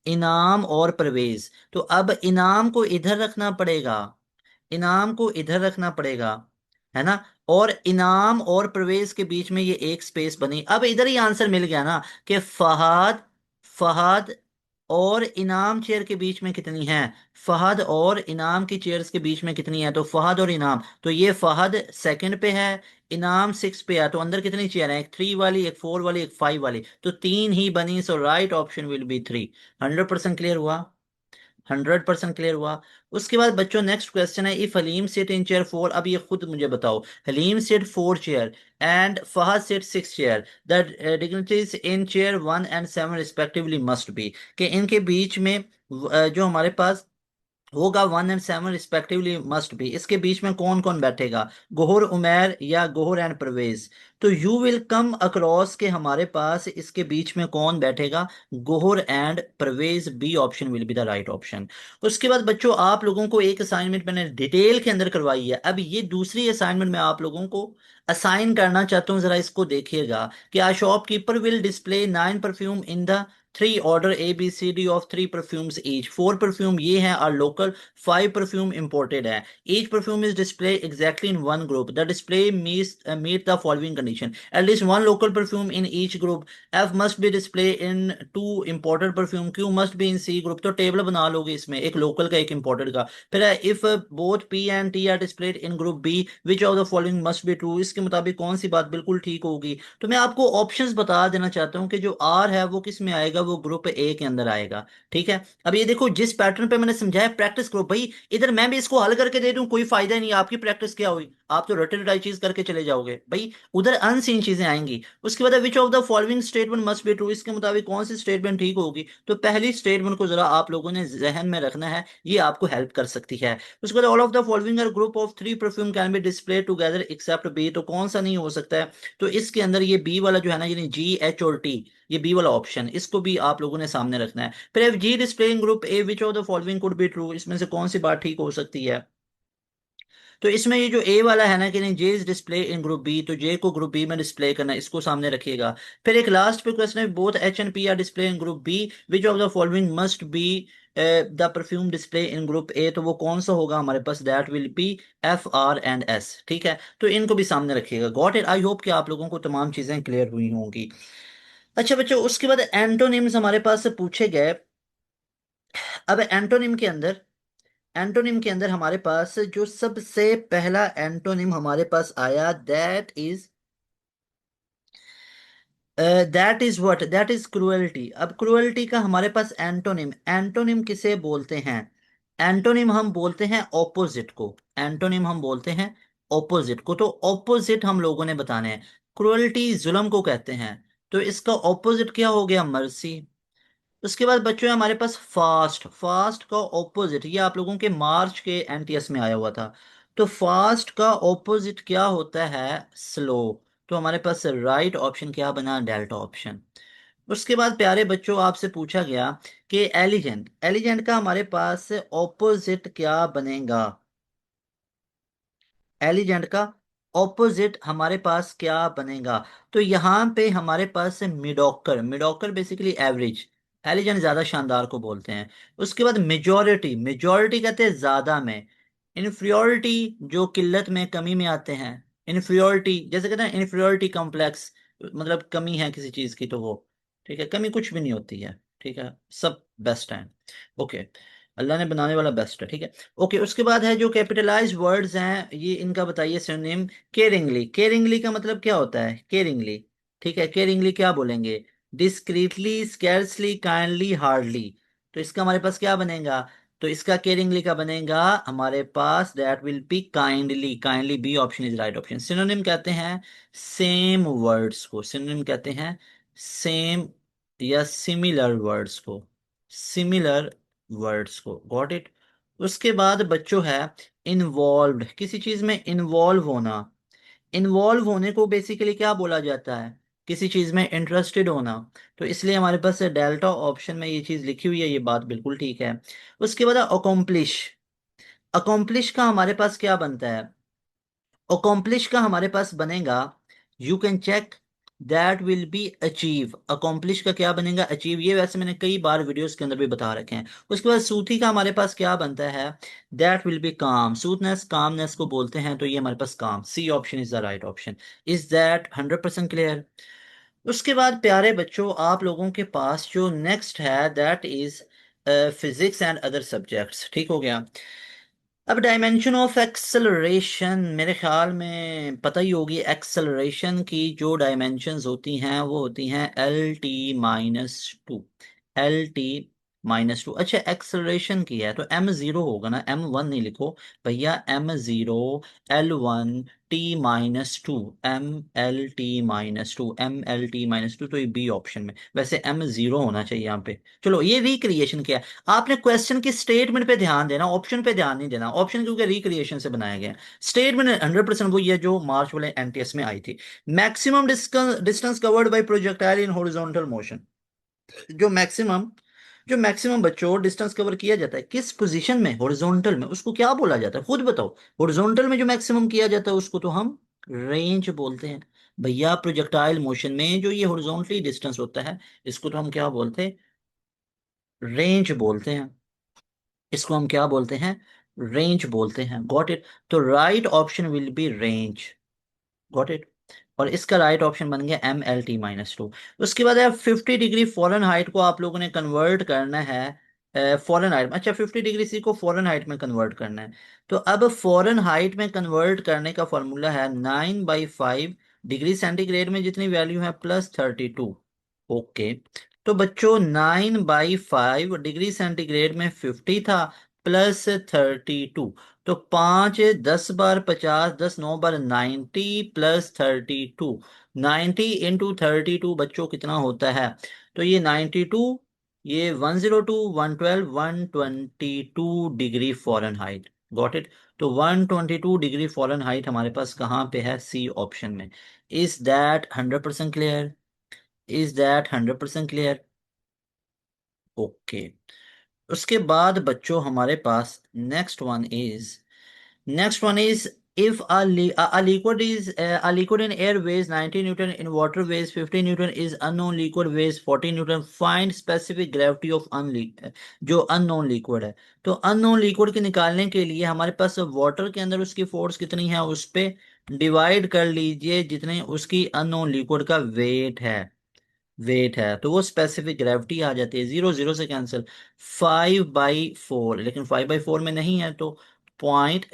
इनाम और परवेज, तो अब इनाम को इधर रखना पड़ेगा, इनाम को इधर रखना पड़ेगा, है ना। और इनाम और परवेज के बीच में ये एक स्पेस बनी। अब इधर ही आंसर मिल गया ना कि फहद फहद और इनाम चेयर के बीच में कितनी है? फहद और इनाम की चेयर्स के बीच में कितनी है? तो फहद और इनाम, तो ये फहद सेकंड पे है, इनाम 6 पे है। तो अंदर कितनी चेयर है? एक 3 वाली, एक 4 वाली, एक 5 वाली, तो 3 ही बनी। So right option will be 3। 100% clear हुआ? 100% क्लियर हुआ। उसके बाद बच्चों नेक्स्ट क्वेश्चन है, if Halim sit in chair 4। अब ये खुद मुझे बताओ, Halim sit 4 chair and Fahad sit 6 chair, the dignities in chair 1 and 7 respectively must be. कि इनके बीच में जो हमारे पास होगा 1 एंड 7 रिस्पेक्टिवली मस्ट बी, इसके बीच में कौन कौन बैठेगा? गोहर उमैर या गोहर एंड परवेज? तो यू विल कम अक्रॉस के हमारे पास इसके बीच में कौन बैठेगा? Gohar and Parvez. B option will be the right option. उसके बाद बच्चों आप लोगों को एक असाइनमेंट मैंने डिटेल के अंदर करवाई है। अब ये दूसरी असाइनमेंट मैं आप लोगों को असाइन करना चाहता हूँ, जरा इसको देखिएगा कि a shopkeeper will display 9 perfume in the three order ABCD of three perfumes each, four perfume ये हैं are local, five perfume imported है। Each perfume is display exactly in one group, the display meet the following condition, at least one local perfume in each group, F must be display in two imported perfume, Q must be in C group। तो table बना लोगे इसमें, एक local का एक imported का। फिर है if both P and T are displayed in group B, which of the following must be true, इसके मुताबिक कौन सी बात बिल्कुल ठीक होगी। तो मैं आपको ऑप्शंस बता देना चाहता हूँ कि जो R है वो किस में आएगा, वो ग्रुप A के अंदर आएगा। ठीक है, अब ये देखो जिस पैटर्न पे मैंने समझाया, प्रैक्टिस करो भाई। इधर मैं भी इसको हल करके दे दूं कोई फायदा नहीं, आपकी प्रैक्टिस क्या हुई, आप तो रटे रटाई चीज करके चले जाओगे भाई, उधर अनसीन चीजें आएंगी। उसके बाद विच of the following statement must be true, इसके मुताबिक कौन सी स्टेटमेंट ठीक होगी। तो पहली स्टेटमेंट को जरा आप लोगों ने जहन में रखना है, ये आपको हेल्प कर सकती है। उसके बाद all of the following are group of three perfume can be display together except B, तो कौन सा नहीं हो सकता है। तो इसके अंदर ये बी वाला जो है ना, यानी G H और T, ये बी वाला ऑप्शन, इसको भी आप लोगों ने सामने रखना है। फिर F G display in group A, which of the following could be true, इसमें से कौन सी बात ठीक हो सकती है। तो इसमें ये जो ए वाला है ना कि नहीं, J is display in group B, तो जे को ग्रुप बी में डिस्प्ले करना है, इसको सामने रखिएगा। फिर एक लास्ट पे क्वेश्चन है, both H and P are display in group B, which of the following must be the perfume display in group A, तो वो कौन सा होगा हमारे पास, that will be F R and S। ठीक है, तो इनको भी सामने रखिएगा। गॉट इट, आई होप कि आप लोगों को तमाम चीजें क्लियर हुई होंगी। अच्छा बच्चों, उसके बाद एंटोनिम्स हमारे पास से पूछे गए। अब एंटोनिम के अंदर हमारे पास जो सबसे पहला एंटोनिम हमारे पास आया, दैट इज क्रुएल्टी। अब क्रुएल्टी का हमारे पास एंटोनिम किसे बोलते हैं। एंटोनिम हम बोलते हैं ऑपोजिट को, एंटोनिम हम बोलते हैं ऑपोजिट को। तो ऑपोजिट हम लोगों ने बताने हैं। क्रुएल्टी जुल्म को कहते हैं, तो इसका ऑपोजिट क्या हो गया, मर्सी। उसके बाद बच्चों है हमारे पास फास्ट, फास्ट का ऑपोजिट, ये आप लोगों के मार्च के एनटीएस में आया हुआ था। तो फास्ट का ऑपोजिट क्या होता है, स्लो। तो हमारे पास राइट ऑप्शन क्या बना, डेल्टा ऑप्शन। उसके बाद प्यारे बच्चों आपसे पूछा गया कि एलिजेंट, एलिजेंट का हमारे पास ऑपोजिट क्या बनेगा। एलिजेंट का ऑपोजिट हमारे पास क्या बनेगा। तो यहाँ पे हमारे पास है मिडोकर, मिडोकर बेसिकली एवरेज, एलिजेंट ज्यादा शानदार को बोलते हैं। उसके बाद मेजॉरिटी, मेजॉरिटी कहते हैं ज्यादा में। इन्फीरियोरिटी जो किल्लत में कमी में आते हैं, इन्फीरियोरिटी जैसे कहते हैं इन्फीरियोरिटी कॉम्प्लेक्स, मतलब कमी है किसी चीज की तो वो, ठीक है, कमी कुछ भी नहीं होती है। ठीक है, सब बेस्ट है। ओके, अल्लाह ने बनाने वाला बेस्ट है। ठीक है, ओके। उसके बाद है जो कैपिटलाइज वर्ड्स हैं, ये इनका बताइए सिनोनिम। केयरिंगली, केयरिंगली का मतलब क्या होता है, केयरिंगली। ठीक है, केयरिंगली क्या बोलेंगे, डिस्क्रीटली, स्कैर्सली, काइंडली, हार्डली। तो इसका हमारे पास क्या बनेगा, तो इसका केयरिंगली का बनेगा हमारे पास, that will be kindly, kindly B option is right option. Synonym कहते हैं सेम वर्ड्स को, सिनोनिम कहते हैं सेम या सिमिलर वर्ड्स को, सिमिलर वर्ड्स को। Got it. उसके बाद बच्चों है इन्वॉल्व्ड, किसी चीज में इन्वॉल्व होना। इन्वॉल्व होने को बेसिकली क्या बोला जाता है, किसी चीज में इंटरेस्टेड होना। तो इसलिए हमारे पास डेल्टा ऑप्शन में ये चीज लिखी हुई है, ये बात बिल्कुल ठीक है। उसके बाद अकॉम्प्लिश, अकॉम्प्लिश का हमारे पास क्या बनता है, अकॉम्प्लिश का हमारे पास बनेगा, you can check, that will be achieve. Accomplish का क्या बनेगा, अचीव। ये वैसे मैंने कई बार वीडियोस के अंदर भी बता रखे हैं। उसके बाद सूथी का हमारे पास क्या बनता है, दैट विल बी काम। सूथनेस, कामनेस को बोलते हैं, तो ये हमारे पास काम, C option is the right option. Is that 100% clear. उसके बाद प्यारे बच्चों आप लोगों के पास जो नेक्स्ट है, that is physics and other subjects. ठीक हो गया। अब डायमेंशन ऑफ एक्सेलरेशन, मेरे ख्याल में पता ही होगी, एक्सेलरेशन की जो डायमेंशंस होती हैं वो होती हैं L T - 2, L T - 2। अच्छा, एक्सेलरेशन की है तो M0 होगा ना, M1 नहीं लिखो भैया, M0, L1 T - 2, MLT - 2, तो ये बी ऑप्शन में, वैसे M0 होना चाहिए यहाँ पे। चलो, ये रिक्रिएशन किया। आपने क्वेश्चन की स्टेटमेंट पे ध्यान देना, ऑप्शन पे ध्यान नहीं देना। ऑप्शन क्योंकि रिक्रिएशन से बनाया गया है। स्टेटमेंट 100% वही है जो मार्च वाले एनटीएस में आई थी। Maximum distance covered by projectile in horizontal motion, जो मैक्सिमम, जो मैक्सिमम बच्चों डिस्टेंस कवर किया जाता है किस पोजीशन में, हॉरिजॉन्टल में, उसको क्या बोला जाता है, खुद बताओ। हॉरिजॉन्टल में जो मैक्सिमम किया जाता है उसको तो हम रेंज बोलते हैं। भैया प्रोजेक्टाइल मोशन में जो ये हॉरिजॉन्टली डिस्टेंस होता है, इसको तो हम क्या बोलते हैं, रेंज बोलते हैं। इसको हम क्या बोलते हैं, रेंज बोलते हैं। Got it. तो right option will be range. Got it. और इसका राइट ऑप्शन बन गया MLT-2। उसके बाद है 50 डिग्री फॉरेन हाइट को आप लोगों ने कन्वर्ट करना है फॉरेन हाइट में। अच्छा, 50 डिग्री सी को फॉरेन हाइट में कन्वर्ट करना है। तो अब फॉरेन हाइट में कन्वर्ट करने का फॉर्मूला है 9/5 डिग्री सेंटीग्रेड में जितनी वैल्यू है +32। ओके। तो बच्चों 9/5 डिग्री सेंटीग्रेड में 50 था, +32। तो 5 10 बार 50, 10 9 बार 90, +32। 90 × 32 बच्चों कितना होता है? तो ये 92, ये 102, 112, 122 degree foreign height. Got it. तो 122 डिग्री फॉरेन हाइट हमारे पास कहाँ पे है? सी ऑप्शन में। Is that 100% clear? Is that 100% clear? Okay. उसके बाद बच्चों हमारे पास next one is if a liquid is a liquid in air weighs 90 newton, in water weighs 50 newton, is unknown liquid weighs 40 newton, find specific gravity of जो unknown liquid है। तो unknown liquid के निकालने के लिए हमारे पास वाटर के अंदर उसकी फोर्स कितनी है उस पे डिवाइड कर लीजिए जितने उसकी unknown liquid का वेट है तो वो स्पेसिफिक ग्रेविटी आ जाती है। 0 0 से कैंसिल। 5/4, लेकिन 5/4 में नहीं है तो पॉइंट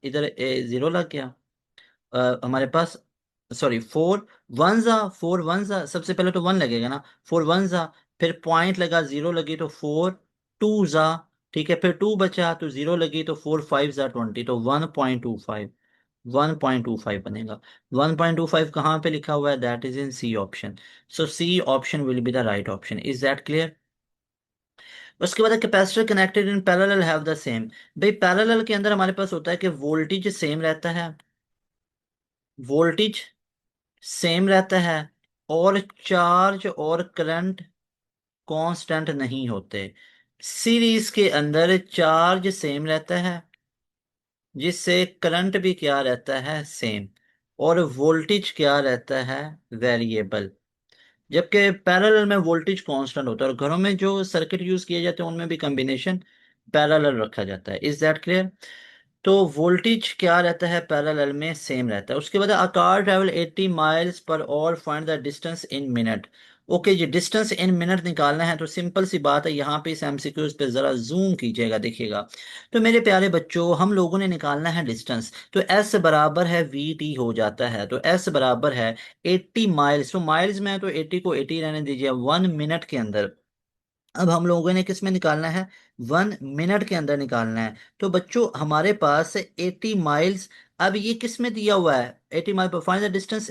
इधर 0 लग गया। हमारे पास, सॉरी, 4 1 जा, सबसे पहले तो 1 लगेगा ना। 4 1 जा, फिर पॉइंट लगा, 0 लगी तो 4 2 जा। ठीक है, फिर 2 बचा तो 0 लगी तो 4 5 जा 20, तो 1.25। 1.25 बनेगा। 1.25 कहाँ पे लिखा हुआ है? That is in C option. So C option will be the right option. Is that clear? उसके बाद capacitor connected in parallel have the same. भाई पैरेलल के अंदर हमारे पास होता है कि वोल्टेज सेम रहता है, वोल्टेज सेम रहता है, और चार्ज और करंट कांस्टेंट नहीं होते। सीरीज के अंदर चार्ज सेम रहता है, जिससे करंट भी क्या रहता है? सेम। और वोल्टेज क्या रहता है? वेरिएबल। जबकि पैरेलल में वोल्टेज कांस्टेंट होता है, और घरों में जो सर्किट यूज किए जाते हैं उनमें भी कॉम्बिनेशन पैरेलल रखा जाता है। Is that clear? तो वोल्टेज क्या रहता है? पैरेलल में सेम रहता है। उसके बाद अ कार ट्रेवल 80 माइल्स पर और find the distance in minute. Okay जी, डिस्टेंस इन मिनट निकालना है तो सिंपल सी बात है, यहाँ पे इस एमसीक्यूज पे जरा जूम कीजिएगा, देखिएगा। तो मेरे प्यारे बच्चों, हम लोगों ने निकालना है डिस्टेंस, तो एस बराबर है VT हो जाता है। तो एस बराबर है 80 माइल्स। तो माइल्स में है तो 80 को 80 रहने दीजिए, 1 मिनट के अंदर। अब हम लोगों ने किस में निकालना है? 1 मिनट के अंदर निकालना है। तो बच्चों हमारे पास 80 माइल्स। अब ये किस में दिया हुआ है? 80 माइल पर find the distance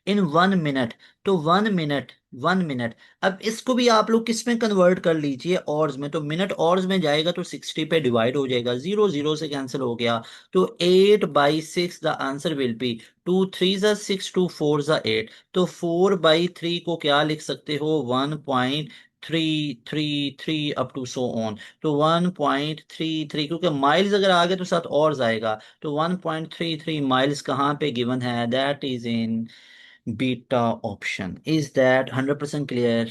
in 1 minute. तो 1 मिनट, 1 मिनट। अब इसको भी आप लोग किस में कन्वर्ट कर लीजिए? ऑर्स में। तो मिनट ऑर्स में जाएगा तो 60 पे डिवाइड हो जाएगा, 0 0 से कैंसिल हो गया। तो 8/6 द आंसर विल बी। 2 3 जा 6, 2 4 जा 8। तो 4/3 को क्या लिख सकते हो? 1.333 अप टू सो ऑन। तो 1.33, क्योंकि माइल्स अगर आ गए तो साथ और जाएगा। तो 1.33 माइल्स कहाँ पे गिवन है? That is in beta option. Is that 100% clear?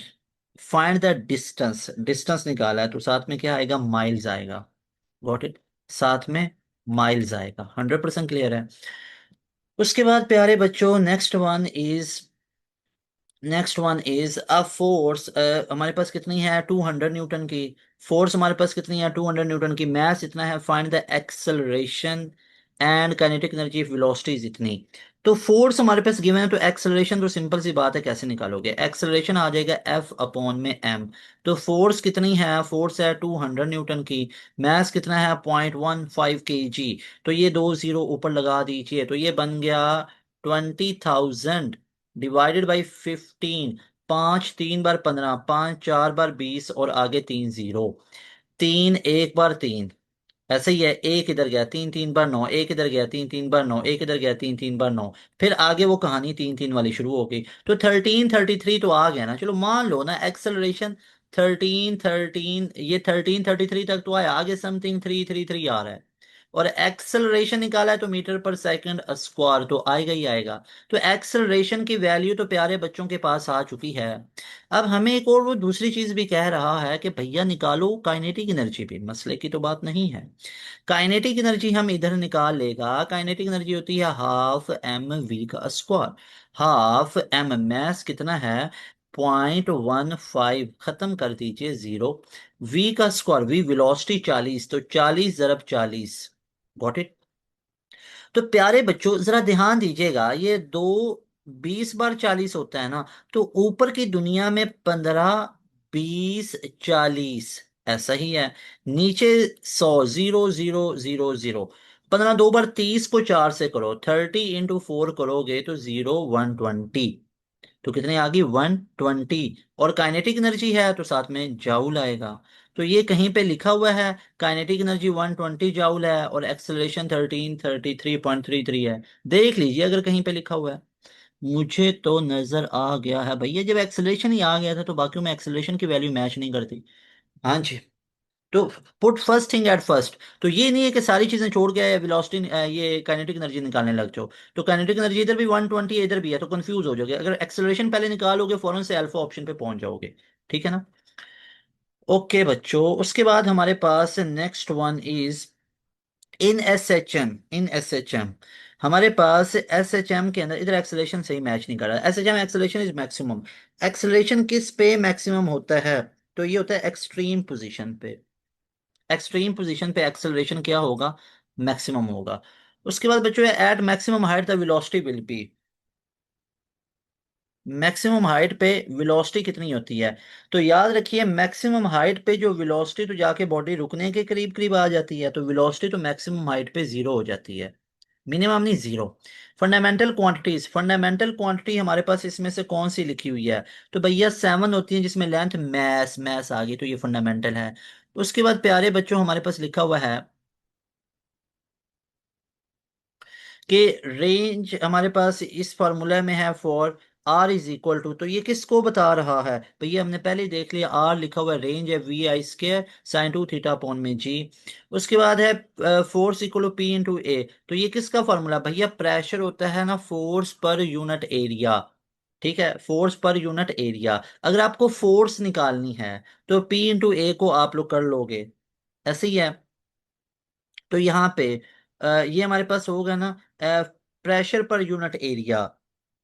Find the distance, distance निकाला है तो साथ में क्या आएगा? माइल्स आएगा। Got it. साथ में माइल्स आएगा। 100% क्लियर है? उसके बाद प्यारे बच्चों next one is a force. हमारे पास कितनी है? 200 न्यूटन की। फोर्स हमारे पास कितनी है? 200 न्यूटन की। मास इतना है। Find the acceleration and kinetic energy of velocity इतनी। तो फोर्स हमारे पास गिवन है, तो एक्सेलरेशन तो सिंपल सी बात है, कैसे निकालोगे? एक्सेलरेशन आ जाएगा F/m। तो फोर्स कितनी है? फोर्स है 200 न्यूटन की। मास कितना है? 0.15 kg। तो ये 2 0 ऊपर लगा दीजिए, तो ये बन गया 20,000 डिवाइडेड बाई 15। 5 3 बार 15, 5 4 बार 20, और आगे 3 0। 3 1 बार 3, ऐसे ही है। एक इधर गया, 3 3 बार 9, एक इधर गया, 3 3 बार 9, एक इधर गया, 3 3 बार 9। फिर आगे वो कहानी 3 3 वाली शुरू हो गई। तो 1333 तो आ गया ना। चलो मान लो ना एक्सेलरेशन 13 13, ये 1333 तक तो आया, आगे समथिंग 333 आ रहा है। और एक्सेलरेशन निकाला है तो मीटर पर सेकंड स्क्वायर तो आएगा ही आएगा। तो एक्सेलरेशन की वैल्यू तो प्यारे बच्चों के पास आ चुकी है। अब हमें एक और वो दूसरी चीज भी कह रहा है कि भैया निकालो काइनेटिक एनर्जी भी, मसले की तो बात नहीं है। काइनेटिक एनर्जी हम इधर निकाल लेगा। काइनेटिक एनर्जी होती है हाफ एम वी का स्क्वायर। हाफ एम मैस कितना है, 0.15, खत्म कर दीजिए जीरो। वी का स्क्वायर, वी वेलोसिटी 40, तो 40 × 40। Got it. तो प्यारे बच्चों जरा ध्यान दीजिएगा, ये दो 20 बार 40 होता है ना, तो ऊपर की दुनिया में 15 20 40 ऐसा ही है। नीचे 100 0 0 0 0। 15 2 बार 30 को 4 से करो, 30 × 4 करोगे तो 0 120। तो कितने आ गई 120। और काइनेटिक एनर्जी है तो साथ में जाउल आएगा। तो ये कहीं पे लिखा हुआ है, काइनेटिक एनर्जी 120 जाउल है और एक्सेलरेशन 1333.33 है। देख लीजिए अगर कहीं पे लिखा हुआ है। मुझे तो नजर आ गया है भैया, जब एक्सेलरेशन ही आ गया था तो बाकियों में एक्सेलरेशन की वैल्यू मैच नहीं करती। हाँ जी। तो put first thing at first. तो ये नहीं है कि सारी चीजें छोड़ के वेलोसिटी ये काइनेटिक एनर्जी निकालने लग जाओ। तो काइनेटिक एनर्जी इधर भी 120 है इधर भी है, तो कंफ्यूज हो जाओगे। अगर एक्सेलरेशन पहले निकालोगे फौरन से अल्फा ऑप्शन पे पहुंच जाओगे। ठीक है ना। ओके बच्चों, उसके बाद हमारे पास next one is in S H M. In S H M हमारे पास एस एच एम के अंदर, इधर एक्सेलरेशन सही मैच नहीं कर रहा। S H M acceleration is maximum. Acceleration किस पे मैक्सिमम होता है, तो ये होता है एक्सट्रीम पोजीशन पे। एक्सट्रीम पोजीशन पे एक्सेलरेशन क्या होगा, मैक्सिमम होगा। उसके बाद बच्चों at maximum height the velocity will be. Maximum height पे वेलोसिटी कितनी होती है, तो याद रखिए मैक्सिमम हाइट पे जो वेलोसिटी तो जाके बॉडी रुकने के करीब करीब आ जाती है, तो वेलोसिटी तो मैक्सिमम हाइट पे जीरो हो जाती है। मिनिमम नहीं, zero. Fundamental quantities, fundamental quantity हमारे पास इसमें से कौन सी लिखी हुई है, तो भैया 7 होती है जिसमें लेंथ मैस मैस आ गई, तो ये फंडामेंटल है। उसके बाद प्यारे बच्चों हमारे पास लिखा हुआ है कि रेंज हमारे पास इस फार्मूला में है for R is equal to, तो ये किसको बता रहा है भैया, हमने पहले ही देख लिया। आर लिखा हुआ है, रेंज है VI² sin 2 थीटा अपॉन में जी। उसके बाद है force equal to P into A. तो ये किसका फार्मूला भैया, प्रेशर होता है ना फोर्स पर यूनिट एरिया। ठीक है, फोर्स पर यूनिट एरिया। अगर आपको फोर्स निकालनी है तो P इंटू ए को आप लोग कर लोगे, ऐसे ही है। तो यहाँ पे ये हमारे पास होगा ना प्रेशर पर यूनिट एरिया।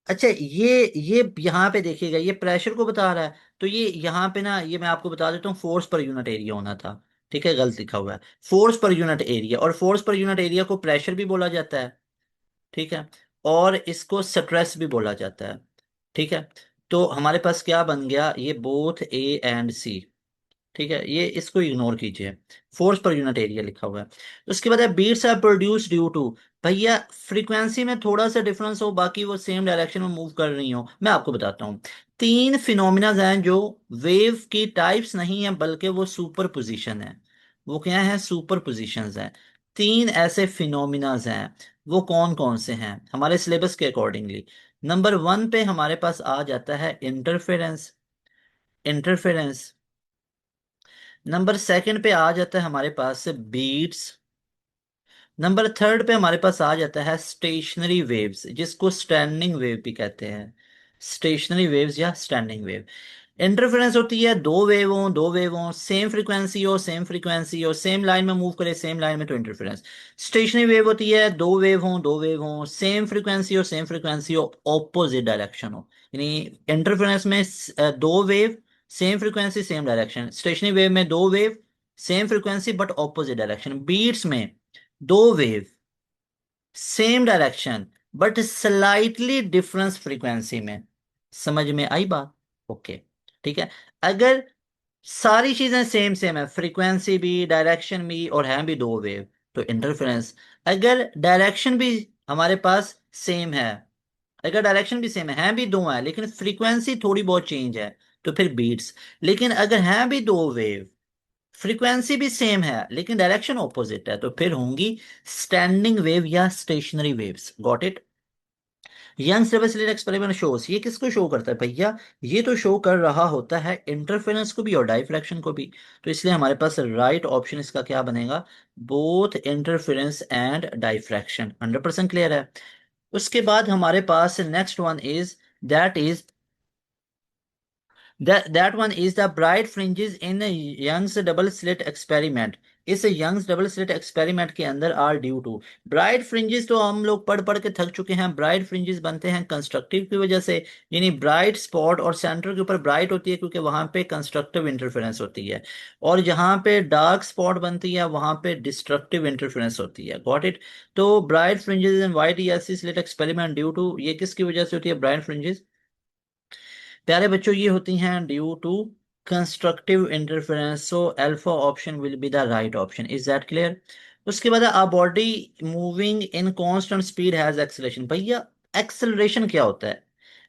अच्छा ये यहाँ पे देखिएगा, ये प्रेशर को बता रहा है, तो ये यहाँ पे ना, ये मैं आपको बता देता हूँ फोर्स पर यूनिट एरिया होना था। ठीक है, गलत लिखा हुआ है। फोर्स पर यूनिट एरिया, और फोर्स पर यूनिट एरिया को प्रेशर भी बोला जाता है। ठीक है, और इसको स्ट्रेस भी बोला जाता है। ठीक है, तो हमारे पास क्या बन गया, ये बोथ A एंड C। ठीक है, ये इसको इग्नोर कीजिए। फोर्स पर यूनिट एरिया लिखा हुआ है। उसके बाद है beats are produce due to. भैया फ्रीक्वेंसी में थोड़ा सा डिफरेंस हो, बाकी वो सेम डायरेक्शन में मूव कर रही हो। मैं आपको बताता हूँ, तीन फिनोमिना हैं जो वेव की टाइप्स नहीं है बल्कि वो सुपर पोजिशन है। वो क्या है, सुपर पोजिशंस हैं। तीन ऐसे फिनोमिनाज हैं, वो कौन कौन से हैं हमारे सिलेबस के अकॉर्डिंगली। नंबर 1 पे हमारे पास आ जाता है इंटरफेरेंस। इंटरफेरेंस। नंबर सेकंड पे आ जाता है हमारे पास से बीट्स। नंबर थर्ड पे हमारे पास आ जाता है स्टेशनरी वेव्स, जिसको स्टैंडिंग वेव भी कहते हैं। स्टेशनरी वेव्स या स्टैंडिंग वेव। इंटरफेरेंस होती है दो वेवों सेम फ्रीक्वेंसी हो, सेम लाइन में मूव करे सेम लाइन में, तो इंटरफेरेंस। स्टेशनरी वेव होती है दो वेव हो सेम फ्रीक्वेंसी हो ऑपोजिट डायरेक्शन हो। यानी इंटरफेरेंस में दो wave same frequency same direction, stationary wave में दो wave same frequency but opposite direction, beats में दो wave same direction but slightly difference frequency में। समझ में आई बात। ओके। ठीक है, अगर सारी चीजें सेम सेम है, फ्रीक्वेंसी भी डायरेक्शन भी और हैं भी दो वेव, तो इंटरफेरेंस। अगर डायरेक्शन भी हमारे पास सेम है, अगर डायरेक्शन भी सेम है भी दो है लेकिन फ्रीक्वेंसी थोड़ी बहुत चेंज है, तो फिर बीट्स। लेकिन अगर हैं भी दो वेव, फ्रीक्वेंसी भी सेम है लेकिन डायरेक्शन ऑपोजिट है, तो फिर होंगी स्टैंडिंग वेव या stationary waves. Got it. Young's double slit experiment shows, ये किसको शो करता है भैया? ये तो शो कर रहा होता है इंटरफेरेंस को भी और डाइफ्रैक्शन को भी। तो इसलिए हमारे पास राइट ऑप्शन इसका क्या बनेगा? Both interference and diffraction. 100% clear है। उसके बाद हमारे पास next one is, that is that one is the bright fringes in Young's double slit experiment। इस यंग्स डबल स्लिट एक्सपेरिमेंट के अंदर are due to bright fringes. तो हम लोग पढ़ पढ़ के थक चुके हैं। ब्राइट फ्रिंजेस बनते हैं कंस्ट्रक्टिव की वजह से, यानी ब्राइट स्पॉट और सेंटर के ऊपर ब्राइट होती है क्योंकि वहां पे कंस्ट्रक्टिव इंटरफेरेंस होती है, और जहां पे डार्क स्पॉट बनती है वहां पे डिस्ट्रक्टिव इंटरफेरेंस होती है। Got it? तो bright fringes in white ESC slit experiment due to, ये किसकी वजह से होती है ब्राइट फ्रिंजेस प्यारे बच्चों? ये होती हैं due to constructive interference. So alpha option will be the right option. Is that clear? उसके बाद a body moving in constant speed has acceleration. भैया एक्सेलरेशन क्या होता है?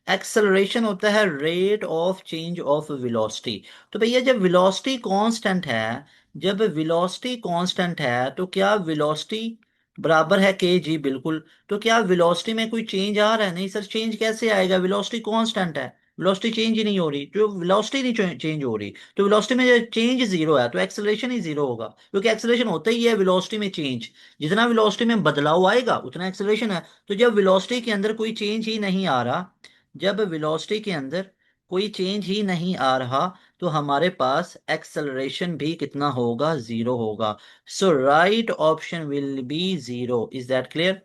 एक्सेलरेशन होता है rate of change of velocity. तो भैया जब वेलोसिटी कांस्टेंट है, जब वेलोसिटी कांस्टेंट है तो क्या वेलोसिटी बराबर है के जी? बिल्कुल। तो क्या वेलोसिटी में कोई चेंज आ रहा है? नहीं सर, चेंज कैसे आएगा? वेलोसिटी कांस्टेंट है, वेलोसिटी चेंज ही नहीं हो रही। जो वेलोसिटी नहीं चेंज हो रही, तो वेलोसिटी में जो चेंज जीरो है तो एक्सेलरेशन ही जीरो होगा, क्योंकि एक्सेलरेशन होता ही है वेलोसिटी में चेंज। जितना वेलोसिटी में बदलाव आएगा उतना एक्सेलरेशन है। तो जब वेलोसिटी के अंदर कोई चेंज ही नहीं आ रहा, जब वेलोसिटी के अंदर कोई चेंज ही नहीं आ रहा, तो हमारे पास एक्सेलरेशन भी कितना होगा? जीरो होगा। So right option will be zero. Is that clear?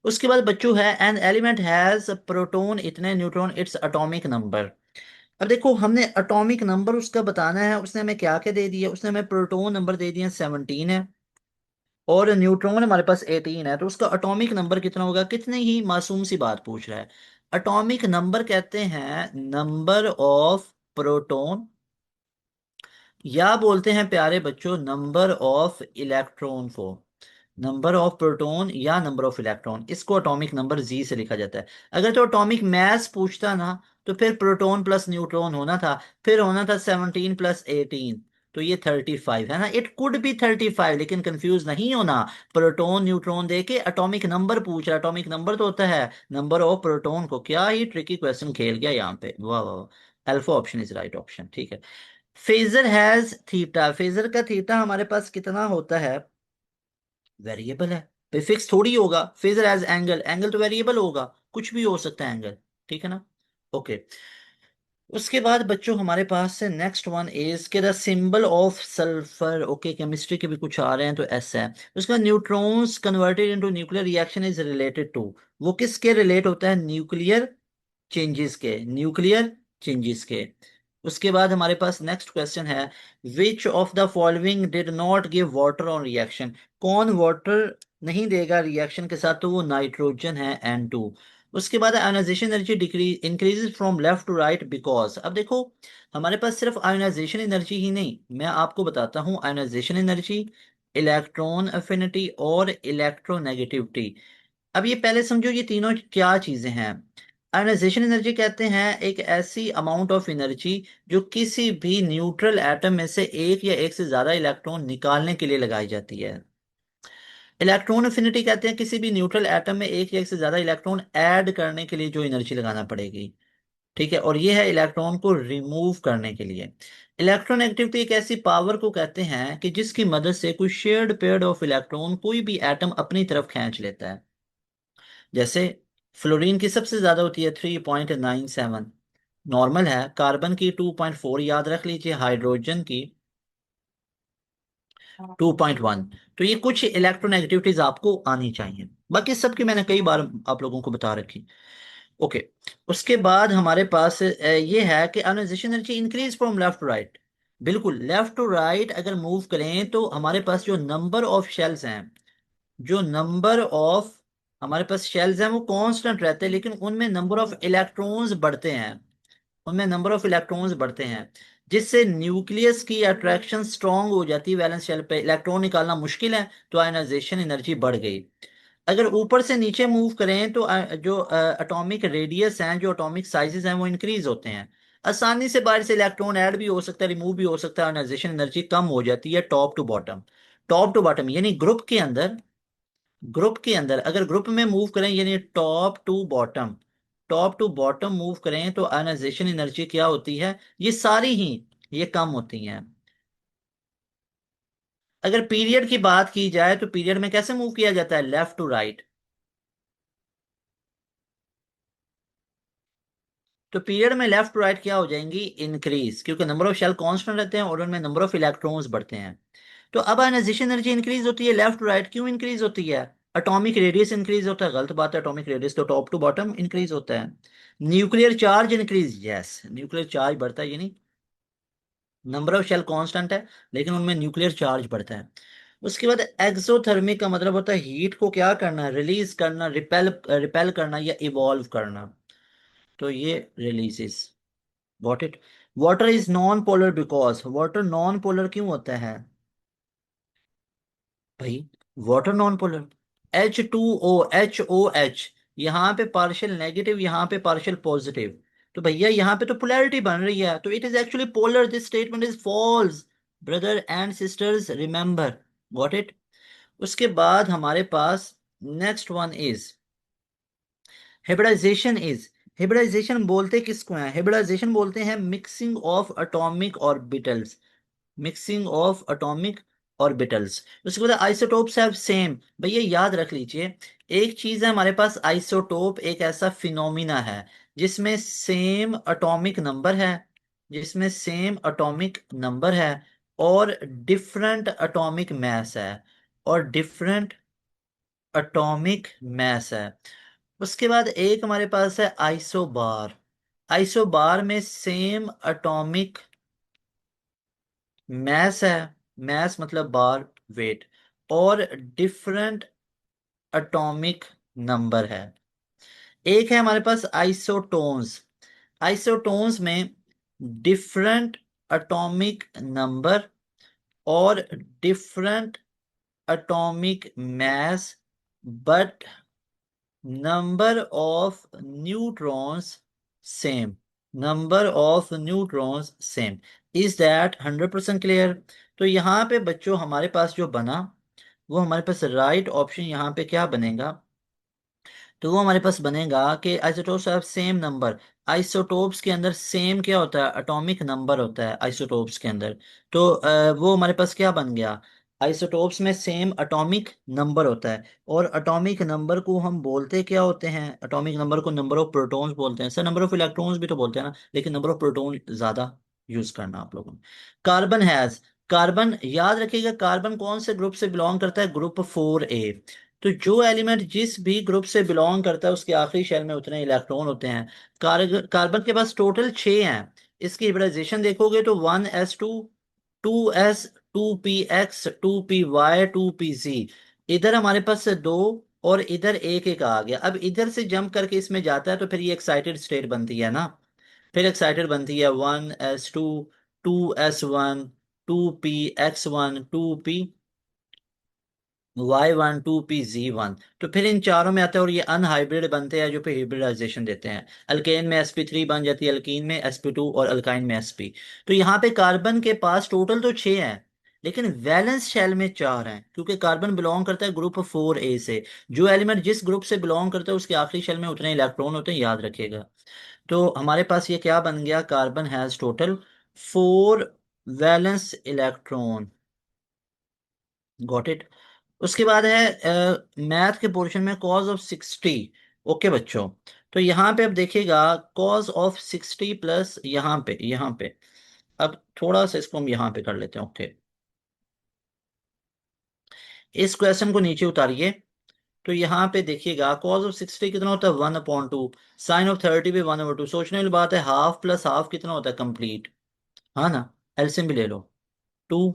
उसके बाद बच्चों है एन एलिमेंट हैज प्रोटॉन इतने न्यूट्रॉन इट्स एटॉमिक नंबर। अब देखो हमने एटॉमिक नंबर उसका बताना है। उसने हमें क्या क्या दे दिया? उसने हमें प्रोटॉन नंबर दे दिया 17 है, और न्यूट्रॉन हमारे पास 18 है। तो उसका एटॉमिक नंबर कितना होगा? कितनी ही मासूम सी बात पूछ रहा है। एटॉमिक नंबर कहते हैं नंबर ऑफ प्रोटॉन, या बोलते हैं प्यारे बच्चों नंबर ऑफ इलेक्ट्रॉन को। नंबर ऑफ प्रोटॉन या नंबर ऑफ इलेक्ट्रॉन, इसको एटॉमिक नंबर जी से लिखा जाता है। अगर तो एटॉमिक मास पूछता ना, तो फिर प्रोटॉन प्लस न्यूट्रॉन होना था, फिर होना था 17 + 18, तो ये 35 है ना। इट कुड बी 35, लेकिन कंफ्यूज नहीं होना। प्रोटॉन न्यूट्रॉन दे के एटॉमिक नंबर पूछ रहा है। एटॉमिक नंबर तो होता है नंबर ऑफ प्रोटॉन को। क्या ही ट्रिकी क्वेश्चन खेल गया यहाँ पे, वाह वाह वाह। Alpha option is right option, ठीक है। फेजर हैज थीटा, फेजर का थीटा हमारे पास कितना होता है? वेरिएबल है भाई, फिक्स थोड़ी होगा। फेजर एज एंगल, एंगल तो वेरिएबल होगा, कुछ भी हो सकता है एंगल, ठीक है ना। ओके। उसके बाद बच्चों हमारे पास से नेक्स्ट वन इज के the symbol of sulphur. Okay, chemistry के भी कुछ आ रहे हैं तो ऐसा है। उसके बाद neutrons converted into nuclear reaction is related to, वो किसके रिलेट होता है? न्यूक्लियर चेंजेस के, न्यूक्लियर चेंजेस के। उसके बाद हमारे पास नेक्स्ट क्वेश्चन है, which of the following did not give water on reaction. कौन वाटर नहीं देगा रिएक्शन के साथ? तो वो नाइट्रोजन है, N2। उसके बाद ionization energy decrease increases from left to right because. अब देखो हमारे पास सिर्फ आयोनाइजेशन एनर्जी ही नहीं, मैं आपको बताता हूँ आयोनाइजेशन एनर्जी, इलेक्ट्रॉन अफिनिटी और इलेक्ट्रोनेगेटिविटी। अब ये पहले समझो ये तीनों क्या चीजें हैं। आयोनाइजेशन एनर्जी कहते हैं एक ऐसी अमाउंट ऑफ एनर्जी जो किसी भी न्यूट्रल एटम में से एक या एक से ज्यादा इलेक्ट्रॉन निकालने के लिए लगाई जाती है। इलेक्ट्रॉन अफिनिटी कहते हैं किसी भी न्यूट्रल एटम में एक या एक से ज्यादा इलेक्ट्रॉन ऐड करने के लिए जो एनर्जी लगाना पड़ेगी, ठीक है। और ये है इलेक्ट्रॉन को रिमूव करने के लिए। इलेक्ट्रोनेगेटिविटी एक ऐसी पावर को कहते हैं कि जिसकी मदद से कोई शेयर्ड पेयर ऑफ इलेक्ट्रॉन कोई भी एटम अपनी तरफ खींच लेता है। जैसे फ्लोरीन की सबसे ज्यादा होती है 3.97, नॉर्मल है। कार्बन की 2.4, याद रख लीजिए। हाइड्रोजन की 2.1। तो ये कुछ इलेक्ट्रोनेगेटिविटीज आपको आनी चाहिए, बाकी सबकी मैंने कई बार आप लोगों को बता रखी। ओके। उसके बाद हमारे पास ये है कि ionization energy increase from left to right. बिल्कुल, लेफ्ट टू राइट अगर मूव करें तो हमारे पास जो नंबर ऑफ शेल्स हैं, जो नंबर ऑफ हमारे पास शेल्स हैं वो कांस्टेंट रहते हैं, लेकिन उनमें नंबर ऑफ इलेक्ट्रॉन्स बढ़ते हैं, उनमें नंबर ऑफ इलेक्ट्रॉन्स बढ़ते हैं, जिससे न्यूक्लियस की अट्रैक्शन स्ट्रांग हो जाती है। वैलेंस शेल पे इलेक्ट्रॉन निकालना मुश्किल है, तो आयनाइजेशन एनर्जी बढ़ गई। अगर ऊपर से नीचे मूव करें तो जो एटॉमिक रेडियस हैं, जो एटॉमिक साइजेस हैं वो इंक्रीज होते हैं। आसानी से बाहर से इलेक्ट्रॉन ऐड भी हो सकता है, रिमूव भी हो सकता है। आयनाइजेशन एनर्जी कम हो जाती है top to bottom. Top to bottom यानी ग्रुप के अंदर, ग्रुप के अंदर अगर ग्रुप में मूव करें यानी top to bottom, top to bottom move करें तो आयनाइजेशन एनर्जी क्या होती है, ये सारी ही ये कम होती हैं। अगर पीरियड की बात की जाए तो पीरियड में कैसे मूव किया जाता है, लेफ्ट टू राइट। तो पीरियड में लेफ्ट टू राइट क्या हो जाएंगी, इंक्रीज, क्योंकि नंबर ऑफ शेल कांस्टेंट रहते हैं और उनमें नंबर ऑफ इलेक्ट्रॉन्स बढ़ते हैं। तो अब आयनाइजेशन एनर्जी इंक्रीज होती है लेफ्ट टू राइट, क्यों इंक्रीज होती है, एटॉमिक रेडियस इंक्रीज होता है, गलत बात है, एटॉमिक रेडियस तो टॉप टू बॉटम इंक्रीज होता है। Nuclear charge increase, yes nuclear charge बढ़ता है, ये नहीं, नंबर ऑफ शेल कांस्टेंट है लेकिन उनमें न्यूक्लियर चार्ज बढ़ता है। उसके बाद एक्सोथर्मिक का मतलब होता है हीट को क्या करना, रिलीज करना, रिपेल रिपेल करना या इवॉल्व करना। तो ये releases, got it. Water is non polar because, water non polar क्यों होता है भाई, water non polar, H2O, HOH, यहाँ पे पार्शियल नेगेटिव, यहाँ पे पार्शियल पॉजिटिव, तो भैया यहाँ पे तो पोलैरिटी बन रही है, तो it is actually polar, this statement is false, brother and sisters remember, got it. उसके बाद हमारे पास next one is hybridization is, hybridization बोलते किसको है, हिब्रिडाइजेशन बोलते हैं mixing of atomic orbitals, mixing of atomic orbitals. उसके बाद आइसोटोप्स हैव सेम, भैया याद रख लीजिए, एक चीज है हमारे पास आइसोटोप, एक ऐसा फिनोमिना है जिसमें सेम एटॉमिक नंबर है, जिसमें सेम एटॉमिक नंबर है और डिफरेंट एटॉमिक मास है, और डिफरेंट एटॉमिक मास है। उसके बाद एक हमारे पास है आइसोबार, आइसोबार में सेम एटॉमिक मैस है, मैस मतलब बार, वेट, और डिफरेंट एटॉमिक नंबर है। एक है हमारे पास आइसोटोन्स, आइसोटोन्स में डिफरेंट एटॉमिक नंबर और different atomic mass, but number of neutrons same, number of neutrons same. Is that 100% clear. तो यहाँ पे बच्चों हमारे पास जो बना वो हमारे पास राइट ऑप्शन यहाँ पे क्या बनेगा, तो वो हमारे पास बनेगा कि isotopes have same number, isotopes के अंदर सेम क्या होता है, एटॉमिक नंबर होता है आइसोटोप्स के अंदर। तो वो हमारे पास क्या बन गया, आइसोटोप्स में सेम एटॉमिक नंबर होता है, और एटॉमिक नंबर को हम बोलते क्या होते हैं, एटॉमिक नंबर को नंबर ऑफ प्रोटॉन्स बोलते हैं, सर नंबर ऑफ इलेक्ट्रॉन्स भी तो बोलते हैं ना, लेकिन नंबर ऑफ प्रोटॉन ज्यादा यूज करना आप लोगों ने। कार्बन हैज, कार्बन याद रखिएगा, कार्बन कौन से ग्रुप से बिलोंग करता है, ग्रुप 4A। तो जो एलिमेंट जिस भी ग्रुप से बिलोंग करता है उसके आखिरी शेल में उतने इलेक्ट्रॉन होते हैं। कार्बन के पास टोटल 6 हैं, इसकी हिब्रिडाइजेशन देखोगे तो 1s2, 2s, 2px, 2py, 2pz, इधर हमारे पास से दो और इधर एक एक आ गया। अब इधर से जंप करके इसमें जाता है तो फिर ये एक्साइटेड स्टेट बनती है ना, फिर एक्साइटेड बनती है 1s2, 2s1, 2px1, 2p Y1, 2p Z1, तो फिर इन चारों में आता है और ये अनहाइब्रिड बनते हैं जो फिर हिब्रिडाइजेशन देते हैं। अल्केन में sp3 बन जाती है, अल्कीन में sp2 और अल्काइन में sp। तो यहाँ पे कार्बन के पास टोटल तो 6 हैं लेकिन वैलेंस शेल में 4 हैं, क्योंकि कार्बन बिलोंग करता है ग्रुप 4A से। जो एलिमेंट जिस ग्रुप से बिलोंग करता है उसके आखिरी शेल में उतने इलेक्ट्रॉन होते हैं, याद रखिएगा। तो हमारे पास ये क्या बन गया, carbon has total 4 valence electron, got it. उसके बाद है मैथ के पोर्शन में कॉज ऑफ 60। ओके बच्चों, तो यहाँ पे अब देखिएगा कॉज ऑफ 60 प्लस यहाँ पे अब थोड़ा सा इसको हम यहाँ पे कर लेते हैं। ओके, इस क्वेश्चन को नीचे उतारिए, तो यहाँ पे देखिएगा कॉज ऑफ 60 कितना होता है, 1/2, साइन ऑफ 30 भी 1/2। सोचने वाली बात है, हाफ प्लस हाफ कितना होता है, कंप्लीट, हाँ ना, एलसीएम भी ले लो, 2,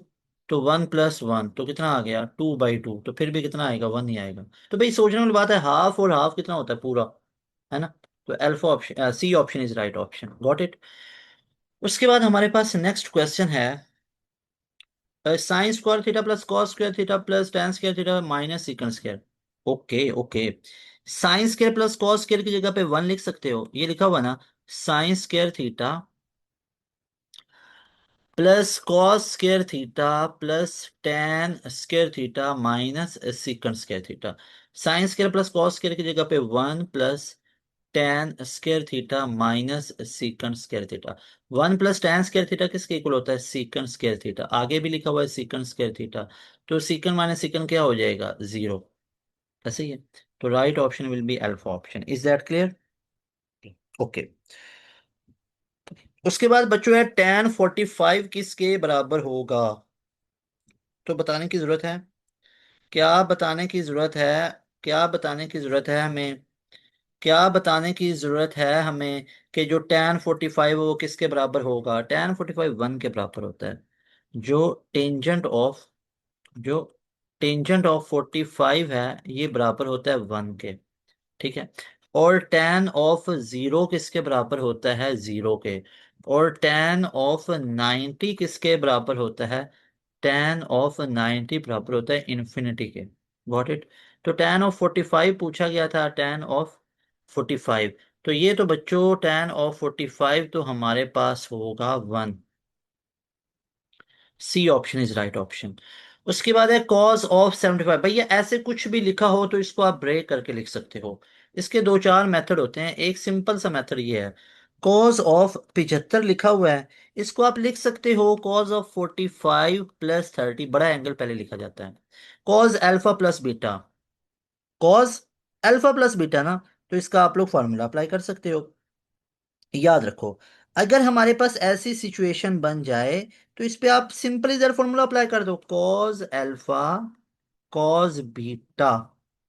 तो 1 + 1 तो कितना आ गया, 2/2, तो फिर भी कितना आएगा, 1 ही आएगा। तो भाई सोचने वाली बात है, हाफ और हाफ कितना होता है, पूरा, है ना। तो alpha option, C option is right option, got it. उसके बाद हमारे पास नेक्स्ट क्वेश्चन है, sine square theta plus cos square theta plus tan square theta minus secant square. Okay okay, sine square plus cos square की जगह पे 1 लिख सकते हो, ये लिखा हुआ ना, sign square theta plus cos square theta plus tan square theta minus secant square theta. Sign square plus cos square की जगह पे 1 plus tan square theta minus secant square theta. 1 + tan square theta किसके equal होता है? Secant square theta. आगे भी लिखा हुआ है सीकंड स्क्वायर थीटा। तो सीकंड माइनस सीकंड क्या हो जाएगा? 0। ऐसे ही है। तो right option will be alpha option. Is that clear? Okay. उसके बाद बच्चों है tan 45 किसके बराबर होगा? तो बताने की जरूरत है। क्या बताने की जरूरत है? क्या बताने की जरूरत है हमें? क्या बताने की जरूरत है हमें कि जो tan 45 वो किसके बराबर होगा? tan 45 1 के बराबर होता है। जो टेंजेंट ऑफ जो टेंजेंट ऑफ 45 है ये बराबर होता है 1 के। ठीक है। और tan ऑफ 0 किसके बराबर होता है? 0 के। और tan ऑफ 90 किसके बराबर होता है? tan ऑफ 90 बराबर होता है इन्फिनिटी के। Got it? तो tan ऑफ 45 पूछा गया था, tan ऑफ 45। तो ये तो बच्चों tan ऑफ 45 तो हमारे पास होगा 1। C option is right option. उसके बाद है cos ऑफ 75। भैया ऐसे कुछ भी लिखा हो तो इसको आप ब्रेक करके लिख सकते हो। इसके दो चार मेथड होते हैं। एक सिंपल सा मेथड ये है, cos ऑफ 75 लिखा हुआ है, इसको आप लिख सकते हो cos ऑफ 45 + 30। बड़ा एंगल पहले लिखा जाता है। cos alpha plus beta. cos alpha plus beta ना, तो इसका आप लोग फॉर्मूला अप्लाई कर सकते हो। याद रखो, अगर हमारे पास ऐसी सिचुएशन बन जाए तो इस पे आप सिंपल इधर फॉर्मूला अप्लाई कर दो, cos alpha cos beta.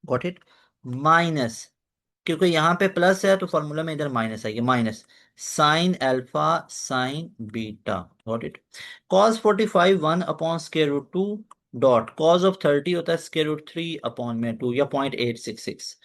Got it? Minus, क्योंकि यहाँ पे प्लस है तो फॉर्मूला में इधर माइनस आएगी, minus sin alpha sin beta. Got it? cos 45 1/√2 dot cos of 30 होता है √3/2 या 0.866।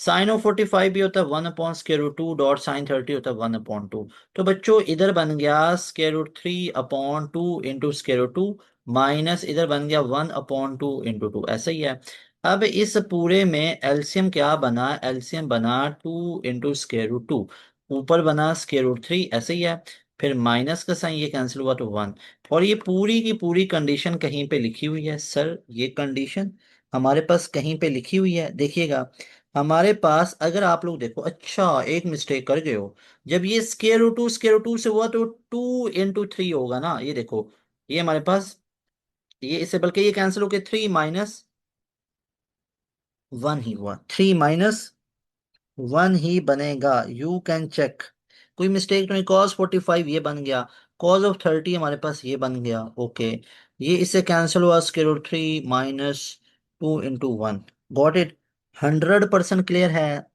sin ऑफ 45 भी होता है 1/√2 डॉट sin 30 होता है 1/2। तो बच्चों इधर बन गया √3/2 इंटू √2, माइनस इधर बन गया 1/2 इंटू 2। ऐसा ही है। अब इस पूरे में एलसीएम क्या बना? एलसीएम बना 2 इंटू √2। ऊपर बना √3। ऐसे ही है। फिर माइनस का साइन ये कैंसिल हुआ तो 1। और ये पूरी की पूरी कंडीशन कहीं पे लिखी हुई है सर, ये कंडीशन हमारे पास कहीं पे लिखी हुई है, देखिएगा। हमारे पास अगर आप लोग देखो, अच्छा एक मिस्टेक कर गए हो। जब ये √2 से हुआ तो 2 इंटू 3 होगा ना, ये देखो। ये हमारे पास, ये इससे बल्कि ये कैंसिल होके 3 - 1 ही हुआ। 3 - 1 ही बनेगा, यू कैन चेक। कोई मिस्टेक तो नहीं। cos 45 ये बन गया, cos ऑफ 30 हमारे पास ये बन गया। ओके। ये इससे कैंसिल हुआ √3 - 2 इंटू 1। Got it? 100% क्लियर है?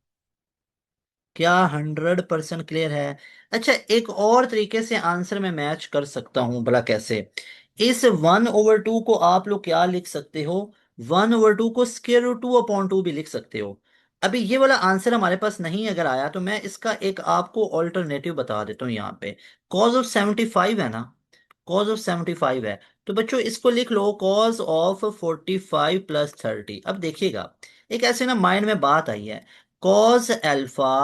क्या 100% क्लियर है? अच्छा, एक और तरीके से आंसर में मैच कर सकता हूं, भला कैसे? इस 1/2 को आप लोग क्या लिख सकते हो? 1/2 को √2/2 भी लिख सकते हो। अभी ये वाला आंसर हमारे पास नहीं अगर आया तो मैं इसका एक आपको ऑल्टरनेटिव बता देता हूँ यहाँ पे। cos ऑफ 75 है ना, cos ऑफ 75 है। तो बच्चों इसको लिख लो cos ऑफ 45 + 30। अब देखिएगा, एक ऐसे ना माइंड में बात आई है, cos अल्फा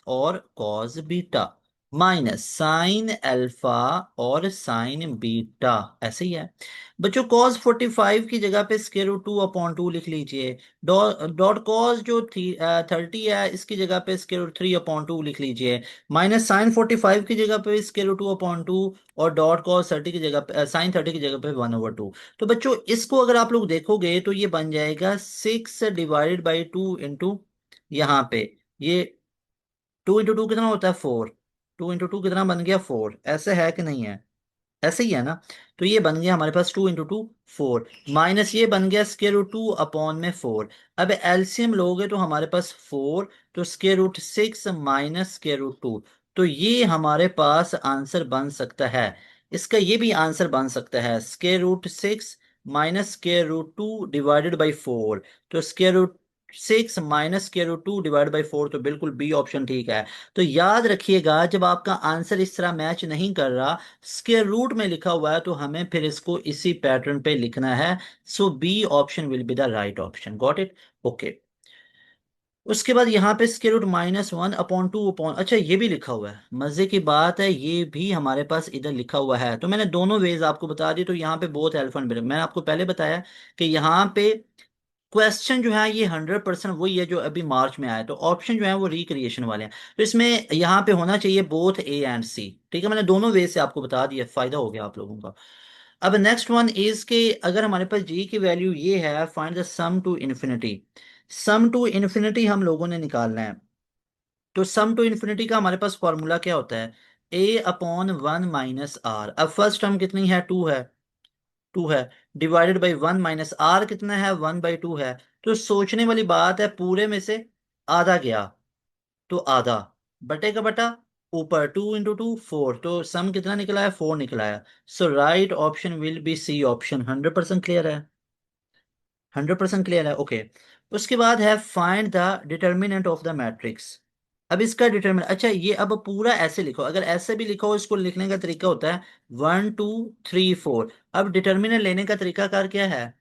और cos beta minus sin alpha और sin बीटा। ऐसे ही है। बच्चों cos 45 की जगह पे √2/2 लिख लीजिए। डॉट कॉस जो थी 30 है, इसकी जगह पे √3/2 लिख लीजिए। माइनस sin 45 की जगह पे √2/2 और डॉट cos 30 की जगह पे sin 30 की जगह पे 1/2। तो बच्चों इसको अगर आप लोग देखोगे तो ये बन जाएगा 6 ÷ 2 इंटू यहाँ पे ये 2 इंटू 2 कितना होता है? 4। 2 इंटू 2 कितना बन गया? 4। ऐसे है कि नहीं है? ऐसे ही है ना? तो ये बन गया हमारे पास 2 इंटू 2 4, माइनस ये बन गया √2/4। अब एलसीएम लोगे तो हमारे पास 4, तो √6 माइनस √2। तो ये हमारे पास आंसर बन सकता है। इसका ये भी आंसर बन सकता है √6 माइनस √2 डिवाइडेड बाई 4। तो √6 माइनस √2 डिवाइडेड बाई 4, तो बिल्कुल बी ऑप्शन ठीक है। तो याद रखिएगा, जब आपका आंसर इस तरह मैच नहीं कर रहा, स्क्वायर रूट में लिखा हुआ है, तो हमें फिर इसको इसी पैटर्न पे लिखना है। So B option will be the right option. Got it? Okay. उसके बाद यहाँ पे स्क्वायर रूट -1/2 अच्छा ये भी लिखा हुआ है, मजे की बात है, ये भी हमारे पास इधर लिखा हुआ है। तो मैंने दोनों वेज आपको बता दी। तो यहाँ पे बोथ अल्फा एंड बीटा, मैंने आपको पहले बताया कि यहाँ पे क्वेश्चन जो है ये 100% वही है जो अभी मार्च में आया, तो ऑप्शन जो है वो रिक्रिएशन वाले हैं। तो इसमें यहाँ पे होना चाहिए बोथ ए एंड सी। ठीक है, मैंने दोनों वे से आपको बता दिया, फायदा हो गया आप लोगों का। अब नेक्स्ट वन इज के अगर हमारे पास जी की वैल्यू ये है, find the sum to infinity. Sum to infinity हम लोगों ने निकालना है। तो सम टू इन्फिनिटी का हमारे पास फॉर्मूला क्या होता है, A upon one minus R. अब फर्स्ट टर्म कितनी है, टू है, टू है, divided by one minus R कितना है, वन बाई टू है। तो सोचने वाली बात है, पूरे में से आधा गया तो आधा, बटे का बटा, ऊपर टू इंटू टू फोर, तो सम कितना निकला है, फोर निकला है। So right option will be C option. 100% clear है, 100% क्लियर है, ओके। उसके बाद है find the determinant of the matrix. अब इसका डिटर्मिनेंट, अच्छा ये अब पूरा ऐसे लिखो, अगर ऐसे भी लिखो इसको लिखने का तरीका होता है वन टू थ्री फोर। अब डिटर्मिनेंट लेने का तरीकाकार क्या है,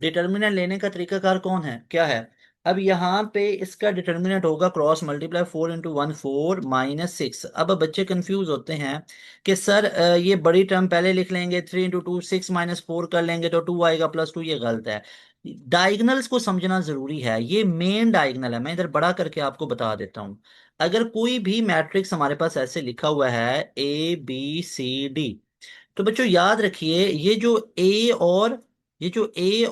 डिटर्मिनेंट लेने का तरीकाकार कौन है, क्या है। अब यहाँ पे इसका डिटर्मिनेंट होगा cross multiply, four into one four minus six. अब बच्चे कंफ्यूज होते हैं कि सर ये बड़ी टर्म पहले लिख लेंगे, three into two six minus four कर लेंगे तो टू आएगा प्लस टू, ये गलत है। डायगनल्स को समझना जरूरी है, ये मेन डायगनल है, मैं इधर बड़ा करके आपको बता देता हूँ। अगर कोई भी मैट्रिक्स हमारे पास ऐसे लिखा हुआ है ए बी सी डी, तो बच्चों याद रखिए ये जो ए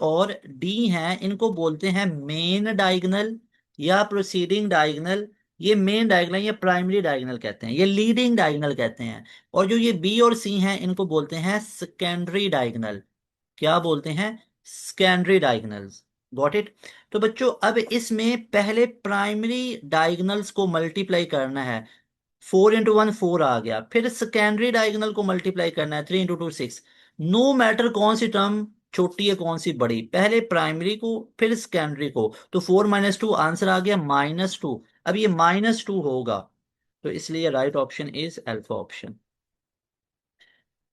और डी हैं इनको बोलते हैं मेन डायगनल या प्रोसीडिंग डायगनल। ये मेन डायगनल या प्राइमरी डायगनल कहते हैं, ये लीडिंग डायगनल कहते हैं। और जो ये बी और सी हैं इनको बोलते हैं सेकेंडरी डायगनल। क्या बोलते हैं, सेकेंडरी डायगनल्स। Got it. तो बच्चों अब इसमें पहले प्राइमरी डायगनल्स को मल्टीप्लाई करना है, फोर इंटू वन फोर आ गया, फिर सेकेंडरी डायगोनल को मल्टीप्लाई करना है, three into two six. No matter कौन सी टर्म छोटी है कौन सी बड़ी, पहले प्राइमरी को फिर सेकेंडरी को। तो फोर माइनस टू आंसर आ गया माइनस टू। अब ये माइनस टू होगा, तो इसलिए right option is alpha option.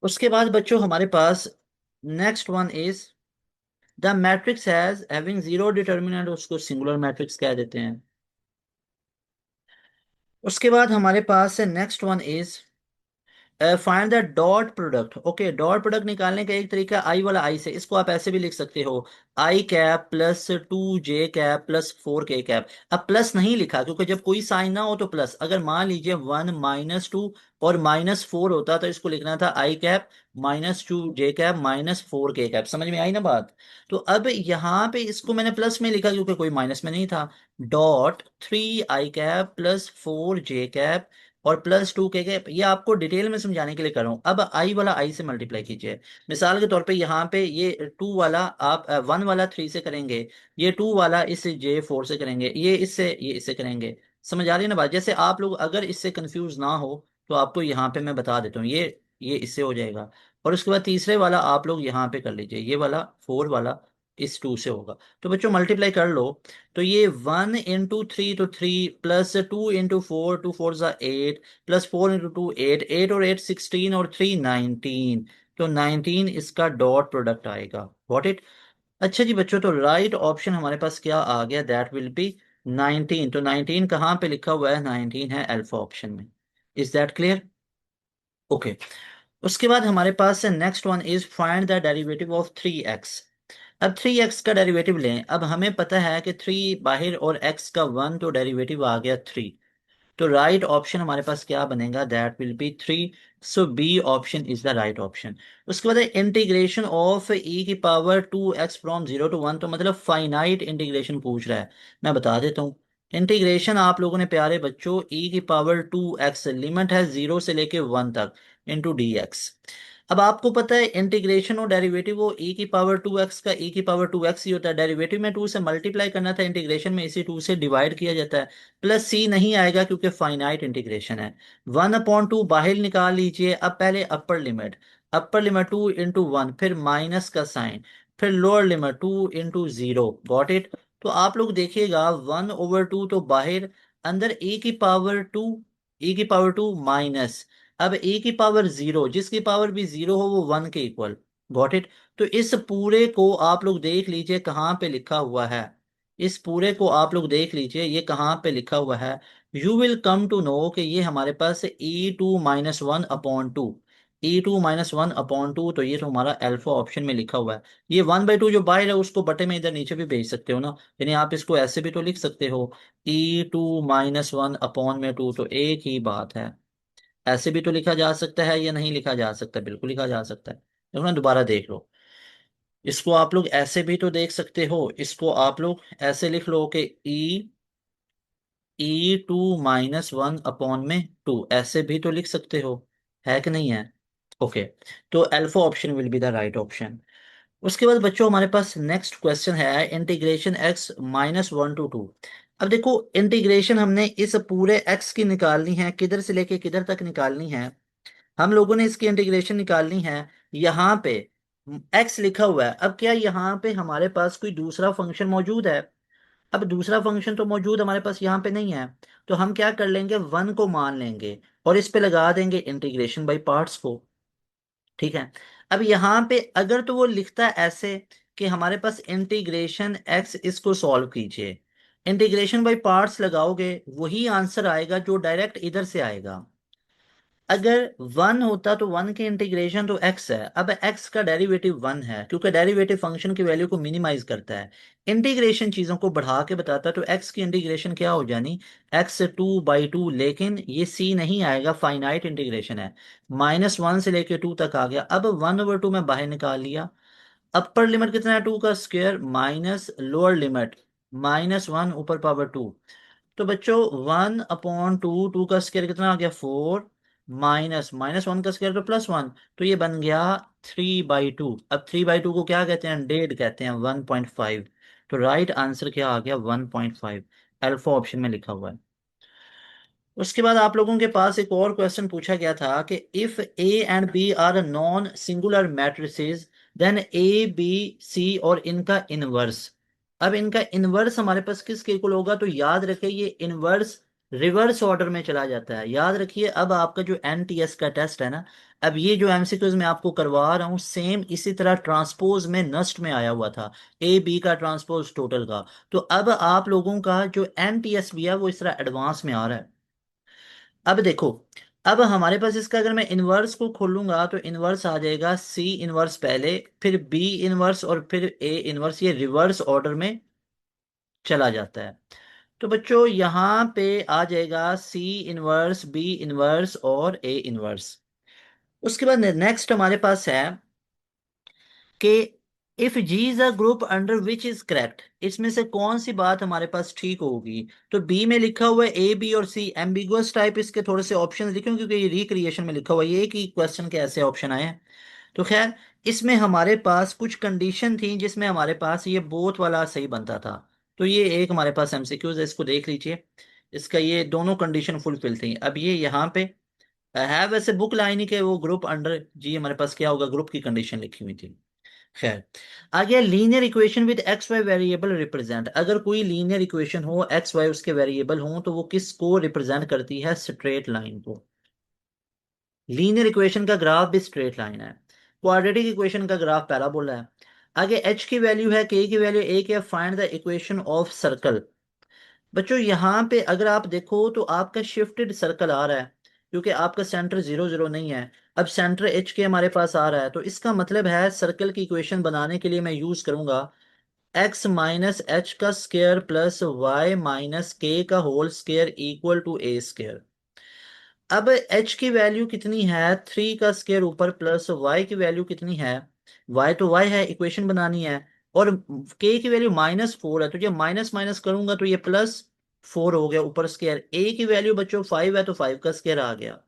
उसके बाद बच्चों हमारे पास next one is the matrix has having zero determinant, उसको सिंगुलर मैट्रिक्स कह देते हैं। उसके बाद हमारे पास है next one is find the dot product. Okay, dot product निकालने का एक तरीका आई वाला आई से, इसको आप ऐसे भी लिख सकते हो, आई कैप प्लस टू जे कैप प्लस फोर के कैप। अब प्लस नहीं लिखा क्योंकि जब कोई साइन ना हो तो प्लस, अगर मान लीजिए वन माइनस टू और माइनस फोर होता तो इसको लिखना था आई कैप माइनस टू जे कैप माइनस फोर के कैप। समझ में आई ना बात। तो अब यहाँ पे इसको मैंने प्लस में लिखा क्योंकि कोई माइनस में नहीं था। डॉट थ्री आई कैप प्लस फोर जे कैप और प्लस टू के ये आपको डिटेल में समझाने के लिए कर रहा हूं। अब आई वाला आई से मल्टीप्लाई कीजिए, मिसाल के तौर पे यहाँ पे ये टू वाला आप वन वाला थ्री से करेंगे, ये टू वाला इस जे फोर से करेंगे, ये इससे करेंगे। समझ आ रही है ना बात। जैसे आप लोग अगर इससे कंफ्यूज ना हो तो आपको यहाँ पे मैं बता देता हूँ, ये इससे हो जाएगा। और उसके बाद तीसरे वाला आप लोग यहाँ पे कर लीजिए, ये वाला फोर वाला इस टू से होगा। तो बच्चों मल्टीप्लाई कर लो, तो ये वन इंटू थ्री तो three, plus two into four, two four ज़ा eight, plus four into two eight, eight और एट सिक्सटीन और थ्री नाइनटीन। तो नाइनटीन इसका डॉट प्रोडक्ट आएगा। Got it. अच्छा जी बच्चों, तो राइट ऑप्शन हमारे पास क्या आ गया, दैट विल बी नाइनटीन। तो नाइनटीन कहाँ पे लिखा हुआ है, नाइनटीन है अल्फा ऑप्शन में। Is that clear, okay. उसके बाद हमारे पास है next one is find the derivative of three x. अब थ्री एक्स का डेरिवेटिव लें। अब हमें पता है कि थ्री बाहर और एक्स का वन, तो डेरिवेटिव आ गया थ्री। तो राइट ऑप्शन हमारे पास क्या बनेगा, that will be three. So B option is the right option. उसके बाद इंटीग्रेशन ऑफ ई की power to X from zero to one, तो मतलब फाइनाइट इंटीग्रेशन पूछ रहा है। मैं बता देता हूँ इंटीग्रेशन आप लोगों ने प्यारे बच्चों, ई की पावर टू एक्स लिमिट है जीरो से लेके वन तक इंटू डी एक्स। अब आपको पता है इंटीग्रेशन और डेरिवेटिव वो ई की पावर टू एक्स का ई की पावर टू एक्स ही होता है, डेरिवेटिव में टू से मल्टीप्लाई करना था, इंटीग्रेशन में इसी टू से डिवाइड किया जाता है। प्लस सी नहीं आएगा क्योंकि फाइनाइट इंटीग्रेशन है। वन अपॉन टू बाहर निकाल लीजिए। अब पहले upper limit two into one, फिर माइनस का साइन, फिर lower limit two into zero. Got it. तो आप लोग देखिएगा वन ओवर टू तो बाहर, अंदर ए की पावर टू माइनस, अब ए की पावर जीरो, जिसकी पावर भी जीरो हो वो वन के इक्वल। Got it. तो इस पूरे को आप लोग देख लीजिए कहाँ पे लिखा हुआ है, इस पूरे को आप लोग देख लीजिए ये कहाँ पे लिखा हुआ है। You will come to know कि ये हमारे पास e two minus one upon two, e2 - 1/2, तो ये तो हमारा अल्फा ऑप्शन में लिखा हुआ है। ये 1/2 जो बाहर है उसको बटे में इधर नीचे भी भेज सकते हो ना, यानी आप इसको ऐसे भी तो लिख सकते हो, e2 - 1/2, तो एक ही बात है। ऐसे भी तो लिखा जा सकता है या नहीं लिखा जा सकता, बिल्कुल लिखा जा सकता है। देखो ना, दोबारा देख लो, इसको आप लोग ऐसे भी तो देख सकते हो, इसको आप लोग ऐसे लिख लो कि e2 - 1/2, ऐसे भी तो लिख सकते हो, है कि नहीं है? ओके, तो alpha option will be the right option. उसके बाद बच्चों हमारे पास नेक्स्ट क्वेश्चन है इंटीग्रेशन x - 1 to 2। अब देखो, इंटीग्रेशन हमने इस पूरे x की निकालनी है, किधर से लेके किधर तक निकालनी है। हम लोगों ने इसकी इंटीग्रेशन निकालनी है, यहाँ पे x लिखा हुआ है। अब क्या यहाँ पे हमारे पास कोई दूसरा फंक्शन मौजूद है? अब दूसरा फंक्शन तो मौजूद हमारे पास यहाँ पे नहीं है, तो हम क्या कर लेंगे, 1 को मान लेंगे और इस पे लगा देंगे इंटीग्रेशन बाय पार्ट्स को। ठीक है। अब यहाँ पे अगर तो वो लिखता है ऐसे कि हमारे पास इंटीग्रेशन x, इसको सॉल्व कीजिए, इंटीग्रेशन बाय पार्ट्स लगाओगे, वही आंसर आएगा जो डायरेक्ट इधर से आएगा। अगर 1 होता तो 1 की इंटीग्रेशन तो x है, अब x का डेरिवेटिव 1 है, क्योंकि डेरिवेटिव फंक्शन की वैल्यू को मिनिमाइज करता है, इंटीग्रेशन चीजों को बढ़ा के बताता है, तो x की इंटीग्रेशन क्या हो जानी, x2/2। लेकिन ये c नहीं आएगा, फाइनाइट इंटीग्रेशन है, -1 से लेके 2 तक आ गया। अब 1/2 में बाहर निकाल लिया, अपर लिमिट कितना है, 2 का स्क्वायर माइनस लोअर लिमिट -1 ऊपर पावर 2। तो बच्चों 1/2, 2 का स्क्वायर कितना आ गया, 4, माइनस माइनस 1 का स्क्वायर तो +1, तो ये बन गया 3/2। अब 3/2 को क्या कहते हैं, डेढ़ कहते हैं, 1.5। तो राइट आंसर क्या आ गया, 1.5, अल्फा ऑप्शन में लिखा हुआ है। उसके बाद आप लोगों के पास एक और क्वेश्चन पूछा गया था कि if A and B are non singular matrices, then A B C और इनका इनवर्स। अब इनका इनवर्स हमारे पास किसके इक्वल होगा, तो याद रखिए ये इनवर्स रिवर्स ऑर्डर में चला जाता है, याद रखिए। अब आपका जो एनटीएस का टेस्ट है ना, अब ये जो एमसीक्यूज मैं आपको करवा रहा हूँ, सेम इसी तरह ट्रांसपोज में नस्ट में आया हुआ था, ए बी का ट्रांसपोज टोटल का। तो अब आप लोगों का जो एनटीएस भी है वो इस तरह एडवांस में आ रहा है। अब देखो, अब हमारे पास इसका अगर मैं इनवर्स को खोलूंगा तो इनवर्स आ जाएगा सी इनवर्स पहले, फिर बी इनवर्स और फिर ए इनवर्स, ये रिवर्स ऑर्डर में चला जाता है। तो बच्चों यहाँ पे आ जाएगा सी इनवर्स, बी इनवर्स और ए इनवर्स। उसके बाद नेक्स्ट हमारे पास है कि if G is a group under which is correct, इसमें से कौन सी बात हमारे पास ठीक होगी। तो बी में लिखा हुआ है ए बी और सी, एम्बिगुअस टाइप इसके थोड़े से ऑप्शन लिखे क्योंकि ये रिक्रिएशन में लिखा हुआ है, ये एक ही क्वेश्चन के ऐसे ऑप्शन आए हैं। तो खैर, इसमें हमारे पास कुछ कंडीशन थी जिसमें हमारे पास ये बोथ वाला सही बनता था। तो ये एक हमारे पास एमसीक्यूज है, इसको देख लीजिए, इसका ये दोनों कंडीशन फुलफिल थी। अब ये यहाँ पे है वैसे बुक लाइन ही के वो ग्रुप अंडर जी, हमारे पास क्या होगा, ग्रुप की कंडीशन लिखी हुई थी। खैर, आगे linear equation with X Y variable represent. अगर कोई लीनियर इक्वेशन हो, एक्स वाई उसके वेरिएबल हो, तो वो किस को रिप्रेजेंट करती है, स्ट्रेट लाइन को। लीनियर इक्वेशन का ग्राफ भी स्ट्रेट लाइन है, क्वाड्रेटिक इक्वेशन का ग्राफ पैराबोला है। आगे एच की वैल्यू है, के की वैल्यू एक है, find the equation of circle. बच्चों यहाँ पे अगर आप देखो तो आपका शिफ्टेड सर्कल आ रहा है, क्योंकि आपका सेंटर 0 0 नहीं है। अब सेंटर एच के हमारे पास आ रहा है, तो इसका मतलब है सर्कल की इक्वेशन बनाने के लिए मैं यूज करूंगा x - h का स्क्वायर प्लस y - k का whole square equal to A square. अब h की वैल्यू कितनी है, 3 का स्क्वायर ऊपर प्लस y की वैल्यू कितनी है, y तो y है, इक्वेशन बनानी है, और k की वैल्यू -4 है, तो जब माइनस माइनस करूंगा तो ये +4 हो गया ऊपर स्क्वायर। a की वैल्यू बच्चों 5 है, तो 5 का स्क्वायर आ गया।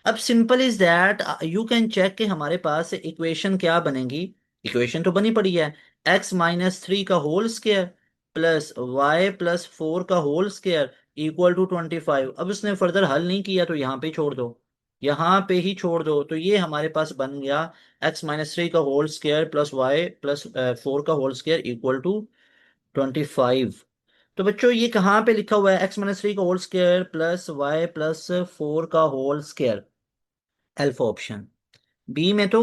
अब simple is that, you can check कि हमारे पास इक्वेशन क्या बनेगी। इक्वेशन तो बनी पड़ी है, x - 3 का होल स्क्वायर प्लस y + 4 का होल स्क्वायर इक्वल टू 25। अब उसने फर्दर हल नहीं किया तो यहाँ पे छोड़ दो, यहाँ पे ही छोड़ दो, तो ये हमारे पास बन गया x - 3 का होल स्क्वायर प्लस y + 4 का होल स्क्वायर इक्वल टू 25। तो बच्चों ये कहाँ पे लिखा हुआ है, x - 3 का होल स्क्वायर प्लस y + 4 का whole square, alpha option. B में तो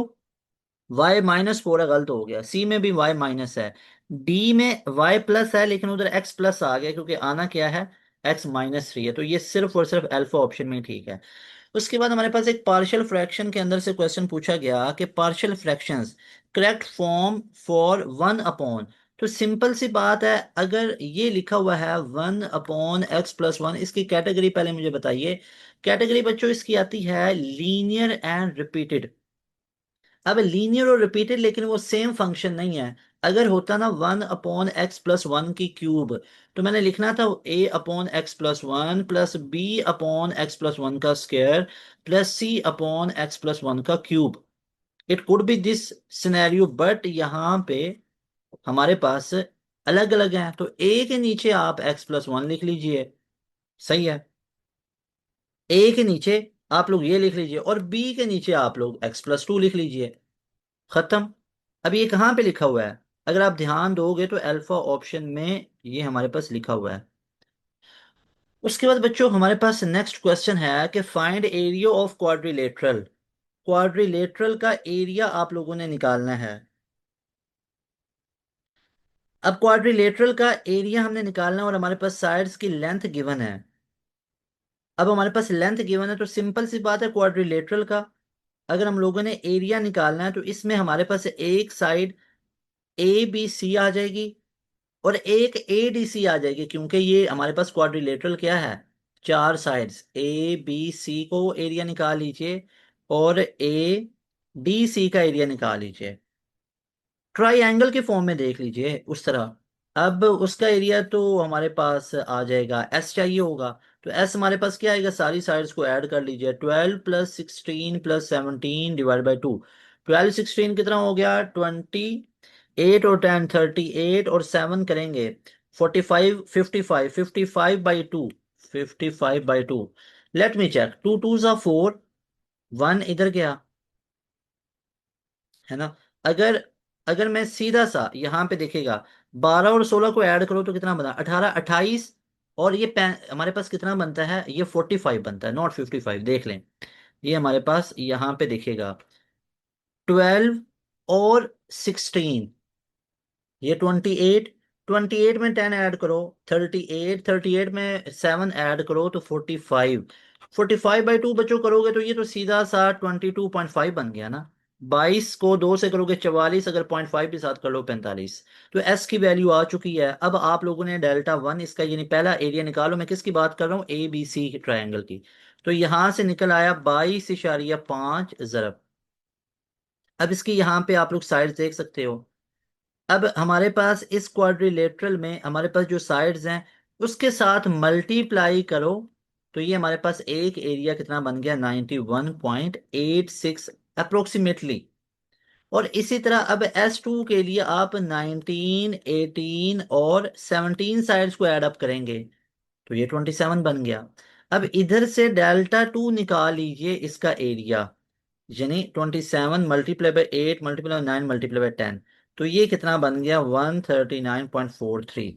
y - 4 है, गलत हो गया, सी में भी y माइनस है, डी में y प्लस है लेकिन उधर x प्लस आ गया, क्योंकि आना क्या है, x - 3 है, तो ये सिर्फ और सिर्फ अल्फा ऑप्शन में ही ठीक है। उसके बाद हमारे पास एक पार्शियल फ्रैक्शन के अंदर से क्वेश्चन पूछा गया कि partial fractions correct form for one upon. तो सिंपल सी बात है, अगर ये लिखा हुआ है 1/x+1, इसकी कैटेगरी पहले मुझे बताइए। कैटेगरी बच्चों इसकी आती है लीनियर एंड रिपीटेड। अब लीनियर और रिपीटेड लेकिन वो सेम फंक्शन नहीं है। अगर होता ना 1/x+1 की क्यूब, तो मैंने लिखना था a/x+1 प्लस b/x+1 का स्क्वायर प्लस c/x+1 का cube. It could be this scenario, but यहाँ पे हमारे पास अलग अलग हैं, तो a के नीचे आप x+1 लिख लीजिए, सही है। a के नीचे आप लोग ये लिख लीजिए और b के नीचे आप लोग x+2 लिख लीजिए, खत्म। अब ये कहाँ पे लिखा हुआ है? अगर आप ध्यान दोगे तो अल्फा ऑप्शन में ये हमारे पास लिखा हुआ है। उसके बाद बच्चों हमारे पास नेक्स्ट क्वेश्चन है कि find area of quadrilateral. Quadrilateral का एरिया आप लोगों ने निकालना है। अब क्वाड्रिलेटरल का एरिया हमने निकालना है और हमारे पास साइड्स की लेंथ गिवन है। अब हमारे पास लेंथ गिवन है तो सिंपल सी बात है, क्वाड्रिलेटरल का अगर हम लोगों ने एरिया निकालना है तो इसमें हमारे पास एक साइड ए बी सी आ जाएगी और एक ए डी सी आ जाएगी, क्योंकि ये हमारे पास क्वाड्रिलेटरल क्या है, चार साइड्स। ए बी सी को एरिया निकाल लीजिए और ए डी सी का एरिया निकाल लीजिए। ट्राइंगल के फॉर्म में देख लीजिए उस तरह। अब उसका एरिया तो हमारे पास आ जाएगा, एस चाहिए होगा। तो एस हमारे पास क्या आएगा, सारी साइड्स को ऐड कर लीजिए, 12 + 16 + 17 डिवाइड बाई 2। 12 16 कितना हो गया, 28 और 10 38 और 7 करेंगे 45 55 55/2। 55/2। लेट मी चेक, 2 2 4, 1 इधर गया, है ना। अगर अगर मैं सीधा सा यहाँ पे देखेगा, 12 और 16 को ऐड करो तो कितना बना, 18 28। और ये हमारे पास कितना बनता है, ये 45 बनता है, नॉट 55, देख लें। ये हमारे पास यहाँ पे दिखेगा 12 और 16, ये 28। 28 में 10 ऐड करो 38, 38 में 7 ऐड करो तो 45। 45/2 बच्चों करोगे तो ये तो सीधा सा 22.5 बन गया ना। 22 को 2 से करोगे 44, अगर 0.5 के साथ कर लो 45। तो एस की वैल्यू आ चुकी है। अब आप लोगों ने डेल्टा 1 इसका यानी पहला एरिया निकालो। मैं किसकी बात कर रहा हूँ, ए बी सी ट्राइंगल की। तो यहां से निकल आया 22.5 ज़रब। अब इसकी यहाँ पे आप लोग साइड देख सकते हो। अब हमारे पास इस क्वाड्रिलेटरल में हमारे पास जो साइड्स हैं उसके साथ मल्टीप्लाई करो, तो ये हमारे पास एक एरिया कितना बन गया, 91.86 अप्रोक्सीमेटली। और इसी तरह अब S2 के लिए आप 19 18 और 17 साइड्स को ऐड अप करेंगे तो ये 27 बन गया। अब इधर से डेल्टा 2 निकाल लीजिए इसका एरिया, यानी 27 × 8 × 9 × 10, तो ये कितना बन गया, 139.43।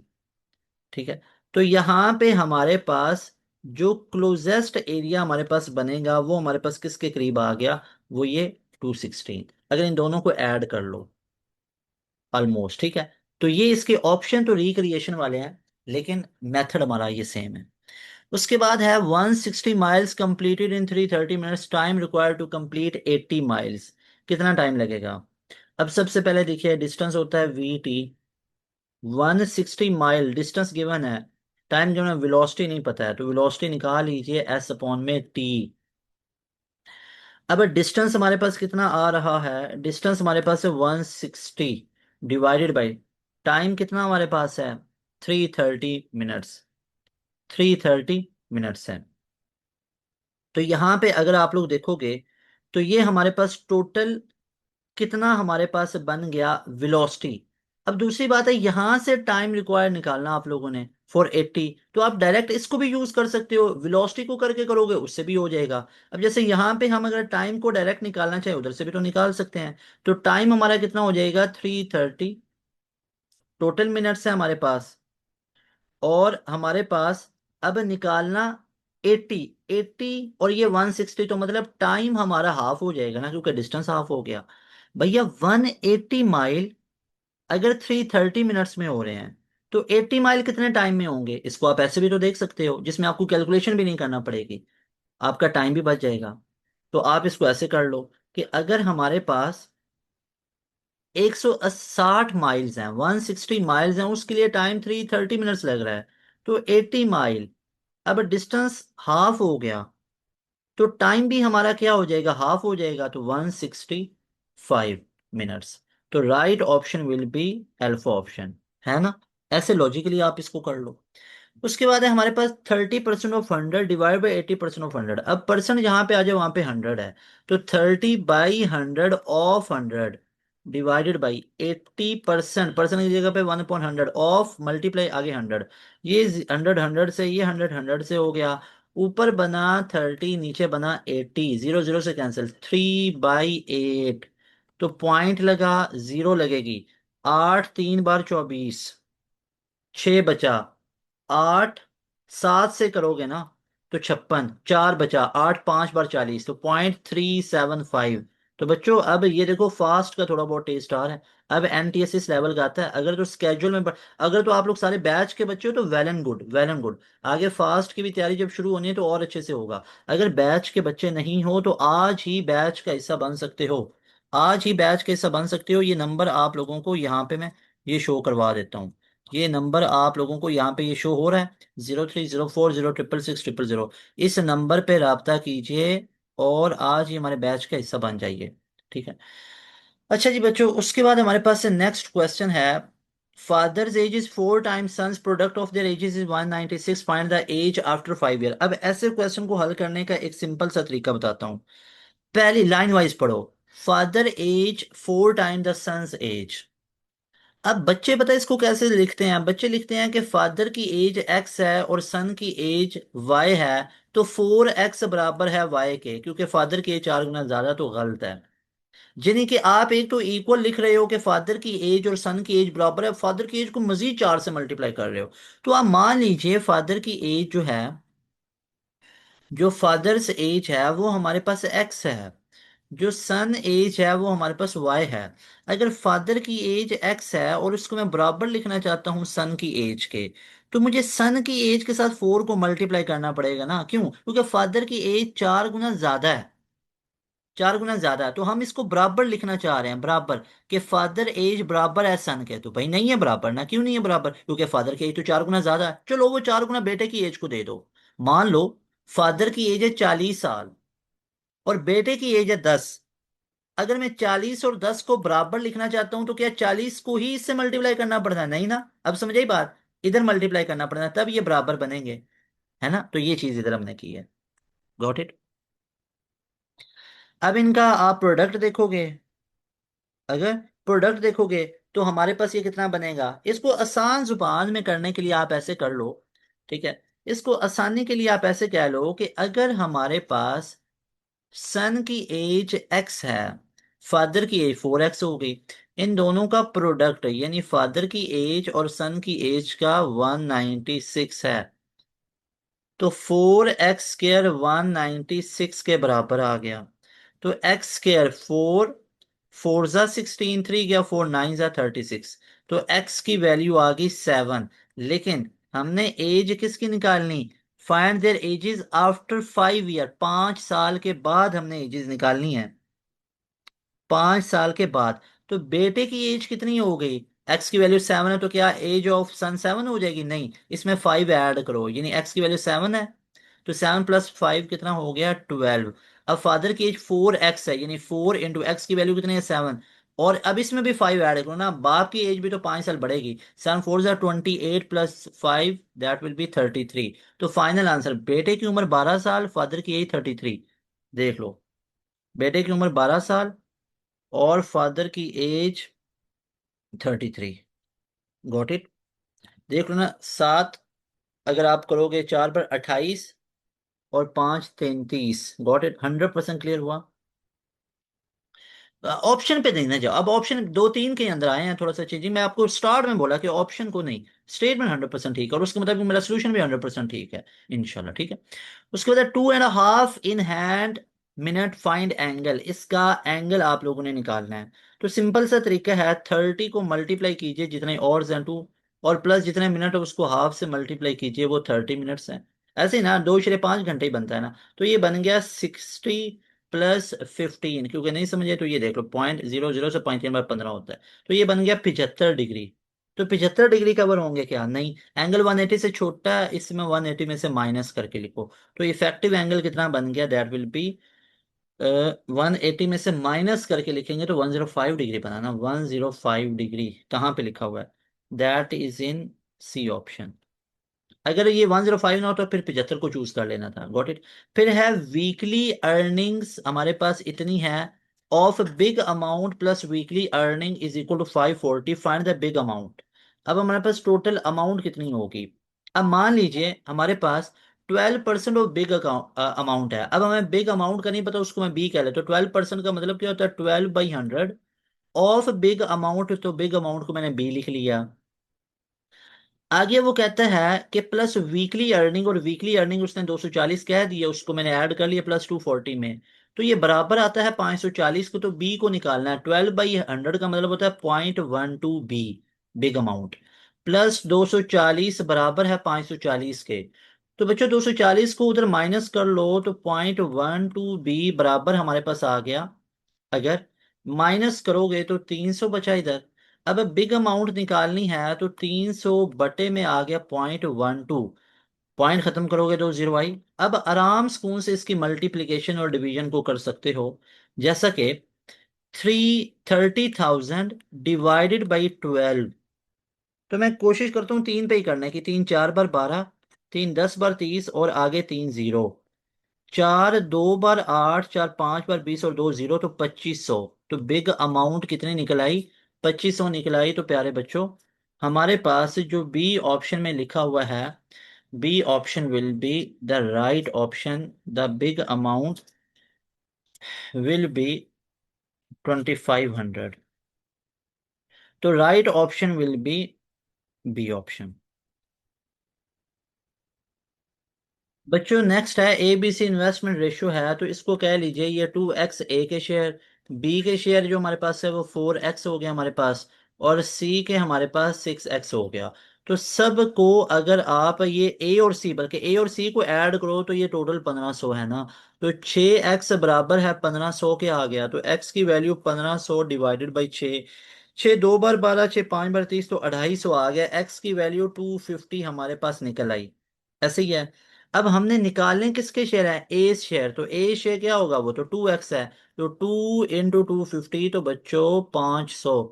ठीक है। तो यहाँ पे हमारे पास जो क्लोजेस्ट एरिया हमारे पास बनेगा वो हमारे पास किसके करीब आ गया, वो ये 216, अगर इन दोनों को ऐड कर लो ऑलमोस्ट। ठीक है। तो ये इसके ऑप्शन तो रिक्रिएशन वाले हैं लेकिन मेथड हमारा ये सेम है। उसके बाद है 160 miles completed in 330 minutes, time required to complete 80 miles. कितना टाइम लगेगा? अब सबसे पहले देखिए, डिस्टेंस होता है VT। 160 माइल डिस्टेंस गिवन है, टाइम जो है वेलोसिटी नहीं पता है, तो वेलोसिटी निकाल लीजिए S/T। अब डिस्टेंस हमारे पास कितना आ रहा है, डिस्टेंस हमारे पास है 160 डिवाइडेड बाई टाइम कितना हमारे पास है, 330 मिनट्स। 330 मिनट्स है। तो यहाँ पे अगर आप लोग देखोगे तो ये हमारे पास टोटल कितना हमारे पास बन गया वेलोसिटी। अब दूसरी बात है, यहां से टाइम रिक्वायर निकालना आप लोगों ने फॉर 80, तो आप डायरेक्ट इसको भी यूज कर सकते हो, वेलोसिटी को करके करोगे उससे भी हो जाएगा। अब जैसे यहां पे हम अगर टाइम को डायरेक्ट निकालना चाहे उधर से भी तो निकाल सकते हैं। तो टाइम हमारा कितना हो जाएगा, 330 टोटल मिनट्स है हमारे पास। और हमारे पास अब निकालना 80। 80 और ये 160, तो मतलब टाइम हमारा हाफ हो जाएगा ना, क्योंकि डिस्टेंस हाफ हो गया। भैया 180 माइल अगर 330 मिनट्स में हो रहे हैं तो 80 माइल कितने टाइम में होंगे, इसको आप ऐसे भी तो देख सकते हो जिसमें आपको कैलकुलेशन भी नहीं करना पड़ेगी। आपका टाइम भी बच जाएगा। तो आप इसको ऐसे कर लो कि अगर हमारे पास 160 माइल्स हैं, 160 माइल्स हैं, उसके लिए टाइम 330 मिनट्स लग रहा है। तो 80 माइल, अब डिस्टेंस हाफ हो गया, तो टाइम भी हमारा क्या हो जाएगा, हाफ हो जाएगा, तो 165 मिनट्स। तो right option will be alpha option, है ना। ऐसे लॉजिकली आप इसको कर लो। उसके बाद है हमारे पास 30% ऑफ 100 डिवाइड बाई 80% ऑफ 100। अब परसेंट जहां पे आ जाए वहां पे 100 है, तो 30/100 ऑफ 100 डिवाइडेड बाई 80%, परसेंट की जगह पे 1/100 ऑफ मल्टीप्लाई आगे 100। ये 100 100 से, ये 100 100 से हो गया। ऊपर बना 30, नीचे बना 80, 0 0 से कैंसिल, 3/8। तो पॉइंट लगा, जीरो लगेगी। 8 3 बार 24, 6 बचा। 8 7 से करोगे ना तो 56, 4 बचा। 8 5 बार 40, तो 0.375। तो बच्चों अब ये देखो, फास्ट का थोड़ा बहुत टेस्ट आ रहा है। अब एनटीएस इस लेवल का आता है। अगर तो स्केड्यूल में अगर तो आप लोग सारे बैच के बच्चे हो तो well and good, well and good. आगे फास्ट की भी तैयारी जब शुरू होनी है तो और अच्छे से होगा। अगर बैच के बच्चे नहीं हो तो आज ही बैच का हिस्सा बन सकते हो। आज ही बैच का हिस्सा बन सकते हो। ये नंबर आप लोगों को यहाँ पे मैं ये शो करवा देता हूँ। ये नंबर आप लोगों को यहाँ पे ये शो हो रहा है, 0304066600। इस नंबर पे राब्ता कीजिए और आज ही हमारे बैच का हिस्सा बन जाइए। ठीक है। अच्छा जी बच्चों, उसके बाद हमारे पास से नेक्स्ट क्वेश्चन है। Father's age is 4 times sons product of their ages is 196, find the age after 5 year. अब ऐसे क्वेश्चन को हल करने का एक सिंपल सा तरीका बताता हूँ। पहली लाइन वाइज पढ़ो। Father age 4 time the sons age. अब बच्चे पता है इसको कैसे लिखते हैं, बच्चे लिखते हैं कि फादर की एज एक्स है और सन की एज वाई है, तो 4x बराबर है वाई के, क्योंकि फादर की एज 4 गुना ज्यादा, तो गलत है। यानी कि आप एक तो इक्वल लिख रहे हो कि फादर की एज और सन की एज बराबर है, फादर की एज को मजीद 4 से मल्टीप्लाई कर रहे हो। तो आप मान लीजिए फादर की एज जो है, जो फादर्स एज है वो हमारे पास एक्स है, जो सन एज है वो हमारे पास वाई है। अगर फादर की एज एक्स है और इसको मैं बराबर लिखना चाहता हूँ सन की एज के, तो मुझे सन की एज के साथ 4 को मल्टीप्लाई करना पड़ेगा ना। क्यों? क्योंकि फादर की एज 4 गुना ज्यादा है, 4 गुना ज्यादा है। तो हम इसको बराबर लिखना चाह रहे हैं, बराबर, कि फादर एज बराबर है सन के। तो भाई नहीं है बराबर ना, क्यों नहीं है बराबर? क्योंकि फादर की एज तो 4 गुना ज्यादा है। चलो वो 4 गुना बेटे की एज को दे दो। मान लो फादर की एज है 40 साल और बेटे की एज है 10। अगर मैं 40 और 10 को बराबर लिखना चाहता हूं तो क्या 40 को ही इससे मल्टीप्लाई करना पड़ता है? नहीं ना। अब समझ आई बात, इधर मल्टीप्लाई करना पड़ता है तब ये बराबर बनेंगे, है ना। तो ये चीज इधर हमने की है। Got it. अब इनका आप प्रोडक्ट देखोगे, अगर प्रोडक्ट देखोगे तो हमारे पास ये कितना बनेगा। इसको आसान जुबान में करने के लिए आप ऐसे कर लो, ठीक है। इसको आसानी के लिए आप ऐसे कह लो कि अगर हमारे पास सन की एज एक्स है, फादर की एज 4x हो गई, इन दोनों का प्रोडक्ट यानी फादर की एज और सन की एज का 196 है, तो 4x स्क्र 196 के बराबर आ गया। तो x स्क्र 4, 4 जा 16, 3 गया 4, 9 जा 36। तो x की वैल्यू आ गई 7। लेकिन हमने एज किसकी निकालनी? Find there edges after 5 year, 5 साल के बाद हमने एजेस निकालनी है, 5 साल के बाद। तो बेटे की एज कितनी हो गई? एक्स की वैल्यू 7 है, तो क्या एज ऑफ सन 7 हो जाएगी? नहीं, इसमें 5 ऐड करो, यानी एक्स की वैल्यू 7 है, तो 7 + 5 कितना हो गया? 12। अब फादर की एज 4x है, यानी 4 × x की वैल्यू कितनी है? 7। और अब इसमें भी 5 ऐड करो ना, बाप की एज भी तो 5 साल बढ़ेगी। 7 4 = 28 + 5 दैट विल बी 33। तो फाइनल आंसर, बेटे की उम्र 12 साल, फादर की एज 33। देख लो, बेटे की उम्र 12 साल और फादर की एज 33। Got it. देख लो ना, 7 अगर आप करोगे 4 पर 28 और 5 33। गॉट इट, 100% क्लियर हुआ। ऑप्शन पे नहीं ना जाओ, अब ऑप्शन 2 3 के अंदर आए हैं थोड़ा सा चीजें। मैं आपको स्टार्ट में बोला कि ऑप्शन को नहीं, स्टेटमेंट 100% ठीक है और उसके मुताबिक मेरा सोल्यूशन भी 100% ठीक है, इंशाल्लाह। ठीक है। उसके बाद 2.5 in hand minute find angle. इसका एंगल आप लोगों ने निकालना है। तो सिंपल सा तरीका है, 30 को मल्टीप्लाई कीजिए जितने और हैं 2, और प्लस जितने मिनट है उसको हाफ से मल्टीप्लाई कीजिए, वो 30 मिनट्स हैं। ऐसे ही ना 2/5 घंटे ही बनता है ना, तो ये बन गया 60 + 15, क्योंकि नहीं समझे तो ये देख लो, 0.00 से 0.3/15 होता है, तो ये बन गया 75 डिग्री। तो 75 डिग्री कवर होंगे क्या? नहीं, एंगल 180 से छोटा है, इसमें 180 में से माइनस करके लिखो। तो इफेक्टिव एंगल कितना बन गया? दैट विल बी 180 में से माइनस करके लिखेंगे तो 105 डिग्री बनाना। 105 डिग्री कहाँ पे लिखा हुआ है? That is in C option. अगर ये 105 ना हो तो फिर 75 को चूज कर लेना था। Got it. फिर है वीकली अर्निंग्स हमारे पास इतनी है, of big amount plus weekly earning is equal to 540, find the big amount. अब हमारे पास टोटल अमाउंट कितनी होगी? अब मान लीजिए हमारे पास 12% ऑफ बिग अमाउंट है। अब हमें बिग अमाउंट का नहीं पता, उसको मैं बी कह लेता हूँ। 12% का मतलब क्या होता है? 12/100 ऑफ बिग अमाउंट, तो बिग अमाउंट को मैंने बी लिख लिया। आगे वो कहता है कि प्लस वीकली अर्निंग, और वीकली अर्निंग उसने 240 कह दिया, उसको मैंने ऐड कर लिया प्लस 240 में, तो ये बराबर आता है 540 को। तो बी को निकालना है। 12/100 का मतलब होता है 0.12 बी, बिग अमाउंट, प्लस 240 बराबर है 540 के। तो बच्चों 240 को उधर माइनस कर लो, तो 0.12 बी बराबर हमारे पास आ गया। अगर माइनस करोगे तो 300 बचा इधर। अब बिग अमाउंट निकालनी है, तो 300 बटे में आ गया 0.12, पॉइंट खत्म करोगे तो जीरो आई। अब आराम सुकून से इसकी मल्टीप्लिकेशन और डिवीजन को कर सकते हो, जैसा कि 330,000 डिवाइडेड बाई 12। तो मैं कोशिश करता हूँ तीन पे ही करने की। 3 4 बार 12, 3 10 बार 30, और आगे 3 0। 4 2 बार 8, 4 5 बार 20, और 2 0, तो 2500। तो बिग अमाउंट कितनी निकल आई? 2500 निकल आई। तो प्यारे बच्चों, हमारे पास जो बी ऑप्शन में लिखा हुआ है, B option will be the right option. The big amount will be 2500। तो right option will be B option. बच्चों नेक्स्ट है A B C investment ratio है, तो इसको कह लीजिए ये 2x ए के शेयर, बी के शेयर जो हमारे पास है वो 4x हो गया हमारे पास, और सी के हमारे पास 6x हो गया। तो सबको अगर आप ये ए और सी, बल्कि ए और सी को ऐड करो तो ये टोटल 1500 है ना। तो 6x बराबर है 1500 के आ गया, तो x की वैल्यू 1500 डिवाइडेड बाई 6। 6 2 बार 12, 6 5 बार 30, तो 250 आ गया। x की वैल्यू 250 हमारे पास निकल आई। ऐसे ही है। अब हमने निकालने किसके शेयर है? ए शेयर। तो ए शेयर क्या होगा? वो तो 2x है। तो 2 × 250, तो बच्चों 500।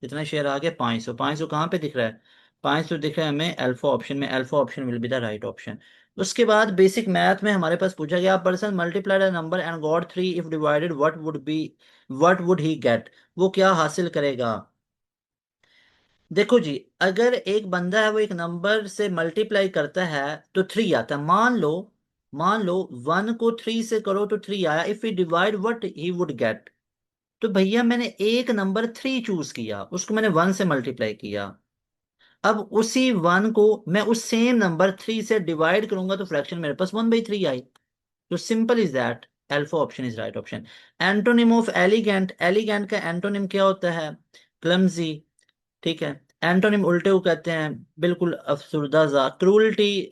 कितना शेयर आ गया? 500। 500 कहाँ पे दिख रहा है? 500 दिख रहा है हमें अल्फा ऑप्शन में। Alpha option will be the right option. उसके बाद बेसिक मैथ में हमारे पास पूछा गया, person multiplied a number and got 3, if divided what would he get? वो क्या हासिल करेगा? देखो जी, अगर एक बंदा है वो एक नंबर से मल्टीप्लाई करता है तो 3 आता है। मान लो 1 को 3 से करो तो 3 आया। If you divide what he would get? तो भैया मैंने एक नंबर 3 चूज किया, उसको मैंने 1 से मल्टीप्लाई किया। अब उसी 1 को मैं उस सेम नंबर 3 से डिवाइड करूंगा तो फ्रैक्शन मेरे पास 1/3 आई। तो simple is that, alpha option is right option. Antonym of elegant, elegant का एंटोनिम क्या होता है? क्लमजी। ठीक है। एंटोनिम उल्टे को कहते हैं बिल्कुल अफसरदा, क्रूअल्टी,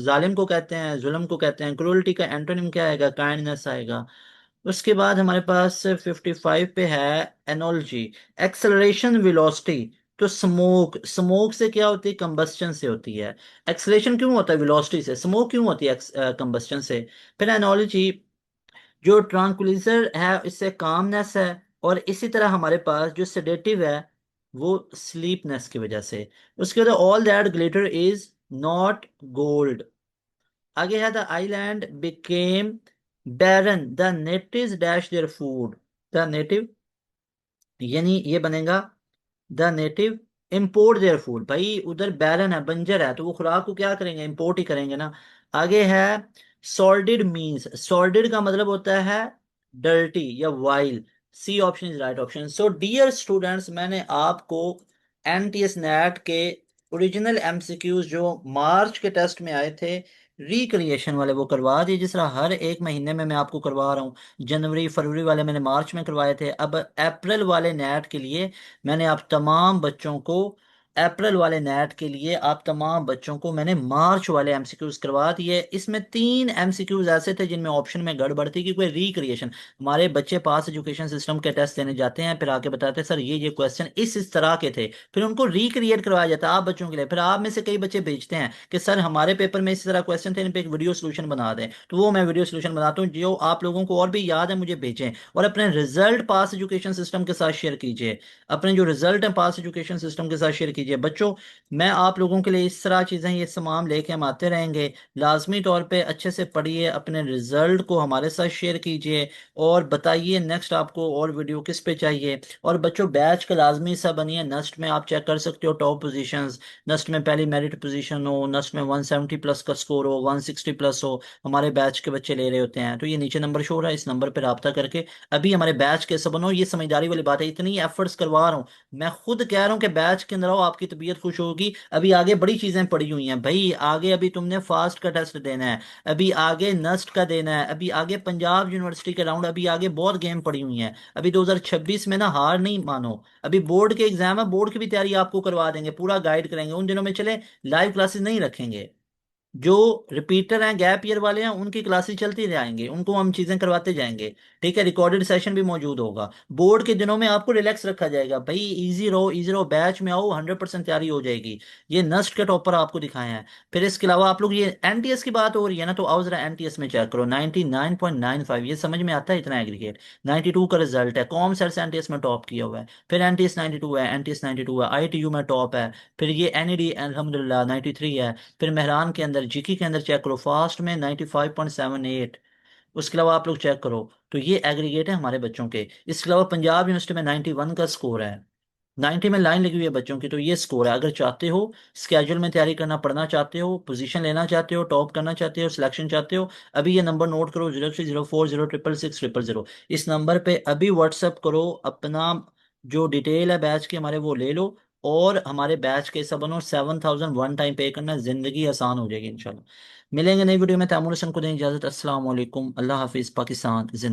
जालिम को कहते हैं, जुल्म को कहते हैं। क्रूअल्टी का एंटोनिम क्या आएगा? काइंडनेस आएगा। उसके बाद हमारे पास 55 पे है एनोलॉजी, एक्सेलरेशन वेलोसिटी। तो स्मोक, स्मोक से क्या होती है? कंबस्टन से होती है। एक्सेलरेशन क्यों होता है वेलोसिटी से? स्मोक क्यों होती है कंबस्टन से? फिर एनोलॉजी, जो ट्रांकुलिजर है इससे कामनेस है, और इसी तरह हमारे पास जो सेडेटिव है वो स्लीपनेस की वजह से। उसके बाद all that glitter is not gold. आगे है the island became barren, the natives dash their food. The native, यानी ये बनेगा the native import their food. भाई उधर बैरन है, बंजर है, तो वो खुराक को क्या करेंगे? इम्पोर्ट ही करेंगे ना। आगे है सॉर्डिड मीन्स, सॉर्डिड का मतलब होता है डर्टी या vile. C option is right option. So dear students, मैंने आपको एनटीएस नेट के ओरिजिनल एमसीक्यूज जो मार्च के टेस्ट में आए थे, रिक्रिएशन वाले, वो करवा दिए। जिस तरह हर एक महीने में मैं आपको करवा रहा हूँ। जनवरी फरवरी वाले मैंने मार्च में करवाए थे, अब अप्रैल वाले नेट के लिए मैंने आप तमाम बच्चों को अप्रैल वाले नेट के लिए आप तमाम बच्चों को मैंने मार्च वाले एमसीक्यूज करवा दिए। इसमें 3 एमसीक्यूज ऐसे थे जिनमें ऑप्शन में गड़बड़ थी कि कोई रिक्रिएशन। हमारे बच्चे पास एजुकेशन सिस्टम के टेस्ट देने जाते हैं, फिर आके बताते हैं सर ये क्वेश्चन इस तरह के थे, फिर उनको रिक्रिएट करवाया जाता है आप बच्चों के लिए। फिर आप में से कई बच्चे भेजते हैं कि सर हमारे पेपर में इस तरह क्वेश्चन थे, इन पे एक वीडियो सोल्यूशन बना दें, तो वो मैं वीडियो सोल्यूशन बनाता हूँ। जो आप लोगों को और भी याद है मुझे भेजें, और अपने रिजल्ट पास एजुकेशन सिस्टम के साथ शेयर कीजिए। अपने जो रिजल्ट है पास एजुकेशन सिस्टम के साथ शेयर कीजिए बच्चों। मैं आप लोगों के लिए इस तरह चीज़ें ये तमाम लेके हम आते रहेंगे। लाजमी तौर पे अच्छे से पढ़िए, अपने रिजल्ट को हमारे साथ शेयर कीजिए, और बताइए नेक्स्ट आपको और वीडियो किस पे चाहिए। और बच्चों बैच का लाजमी हिस्सा बनिए। नस्ट में आप चेक कर सकते हो टॉप पोजीशंस, नस्ट में पहली मेरिट पोजीशन हो, नस्ट में 170 प्लस का स्कोर हो, 160 प्लस हो, हमारे बैच के बच्चे ले रहे होते हैं। तो ये नीचे नंबर शो हो रहा है, इस नंबर पर रब्ता करके अभी हमारे बैच के सब बनो। ये समझदारी वाली बात है, इतनी एफर्ट्स करवा रहा हूँ, मैं खुद कह रहा हूँ कि बैच के अंदर आओ, आपकी तबीयत खुश होगी। अभी आगे बड़ी चीजें पड़ी हुई हैं भाई, आगे अभी तुमने फास्ट का टेस्ट देना है, अभी आगे नस्ट का देना है, अभी आगे पंजाब यूनिवर्सिटी के राउंड, अभी आगे बहुत गेम पड़ी हुई हैं। अभी 2026 में ना हार नहीं मानो। अभी बोर्ड के एग्जाम है, बोर्ड की भी तैयारी आपको करवा देंगे, पूरा गाइड करेंगे। उन दिनों में चले लाइव क्लासेस नहीं रखेंगे, जो रिपीटर हैं गैप ईयर वाले हैं उनकी क्लासेस चलती जाएंगी, उनको हम चीजें करवाते जाएंगे। ठीक है, रिकॉर्डेड सेशन भी मौजूद होगा। बोर्ड के दिनों में आपको रिलैक्स रखा जाएगा भाई, इजी रहो इजी रहो, बैच में आओ 100% तैयारी हो जाएगी। ये नस्ट के टॉपर आपको दिखाए हैं। फिर इसके अलावा आप लोग, ये एनटीएस की बात हो रही है ना, तो आओ जरा एनटीएस में चेक करो 99.95, ये समझ में आता है इतना एग्रीगेट। 92 का रिजल्ट है, कॉम सेट्स एनटीएस में टॉप किया हुआ है। फिर एनटीएस 92 है, एनटीएस 92 है, आईटीयू में टॉप है। फिर ये एनईडी अल्हम्दुलिल्लाह 93 है। फिर मेहरान के अंदर जीके के अंदर चेक करो, फास्ट में 95.78। उसके अलावा आप लोग चेक करो, तो ये एग्रीगेट है हमारे बच्चों के। इसके अलावा पंजाब यूनिवर्सिटी में 91 का स्कोर है, 90 में लाइन लगी हुई है बच्चों की, तो ये स्कोर है। अगर चाहते हो स्केड्यूल में तैयारी करना, पढ़ना चाहते हो, पोजीशन लेना चाहते हो, टॉप करना चाहते हो, सिलेक्शन चाहते हो, अभी ये नंबर नोट करो, 0304066600। इस नंबर पे अभी व्हाट्सएप करो अपना, जो डिटेल है बैच की हमारे वो ले लो, और हमारे बैच के सब बनो। 7000 वन टाइम पे करना, जिंदगी आसान हो जाएगी इंशाल्लाह। मिलेंगे नई वीडियो में, तैमूर हसन को दें इजाजत। अस्सलाम वालेकुम, अल्लाह हाफिज, पाकिस्तान जिंदाबाद।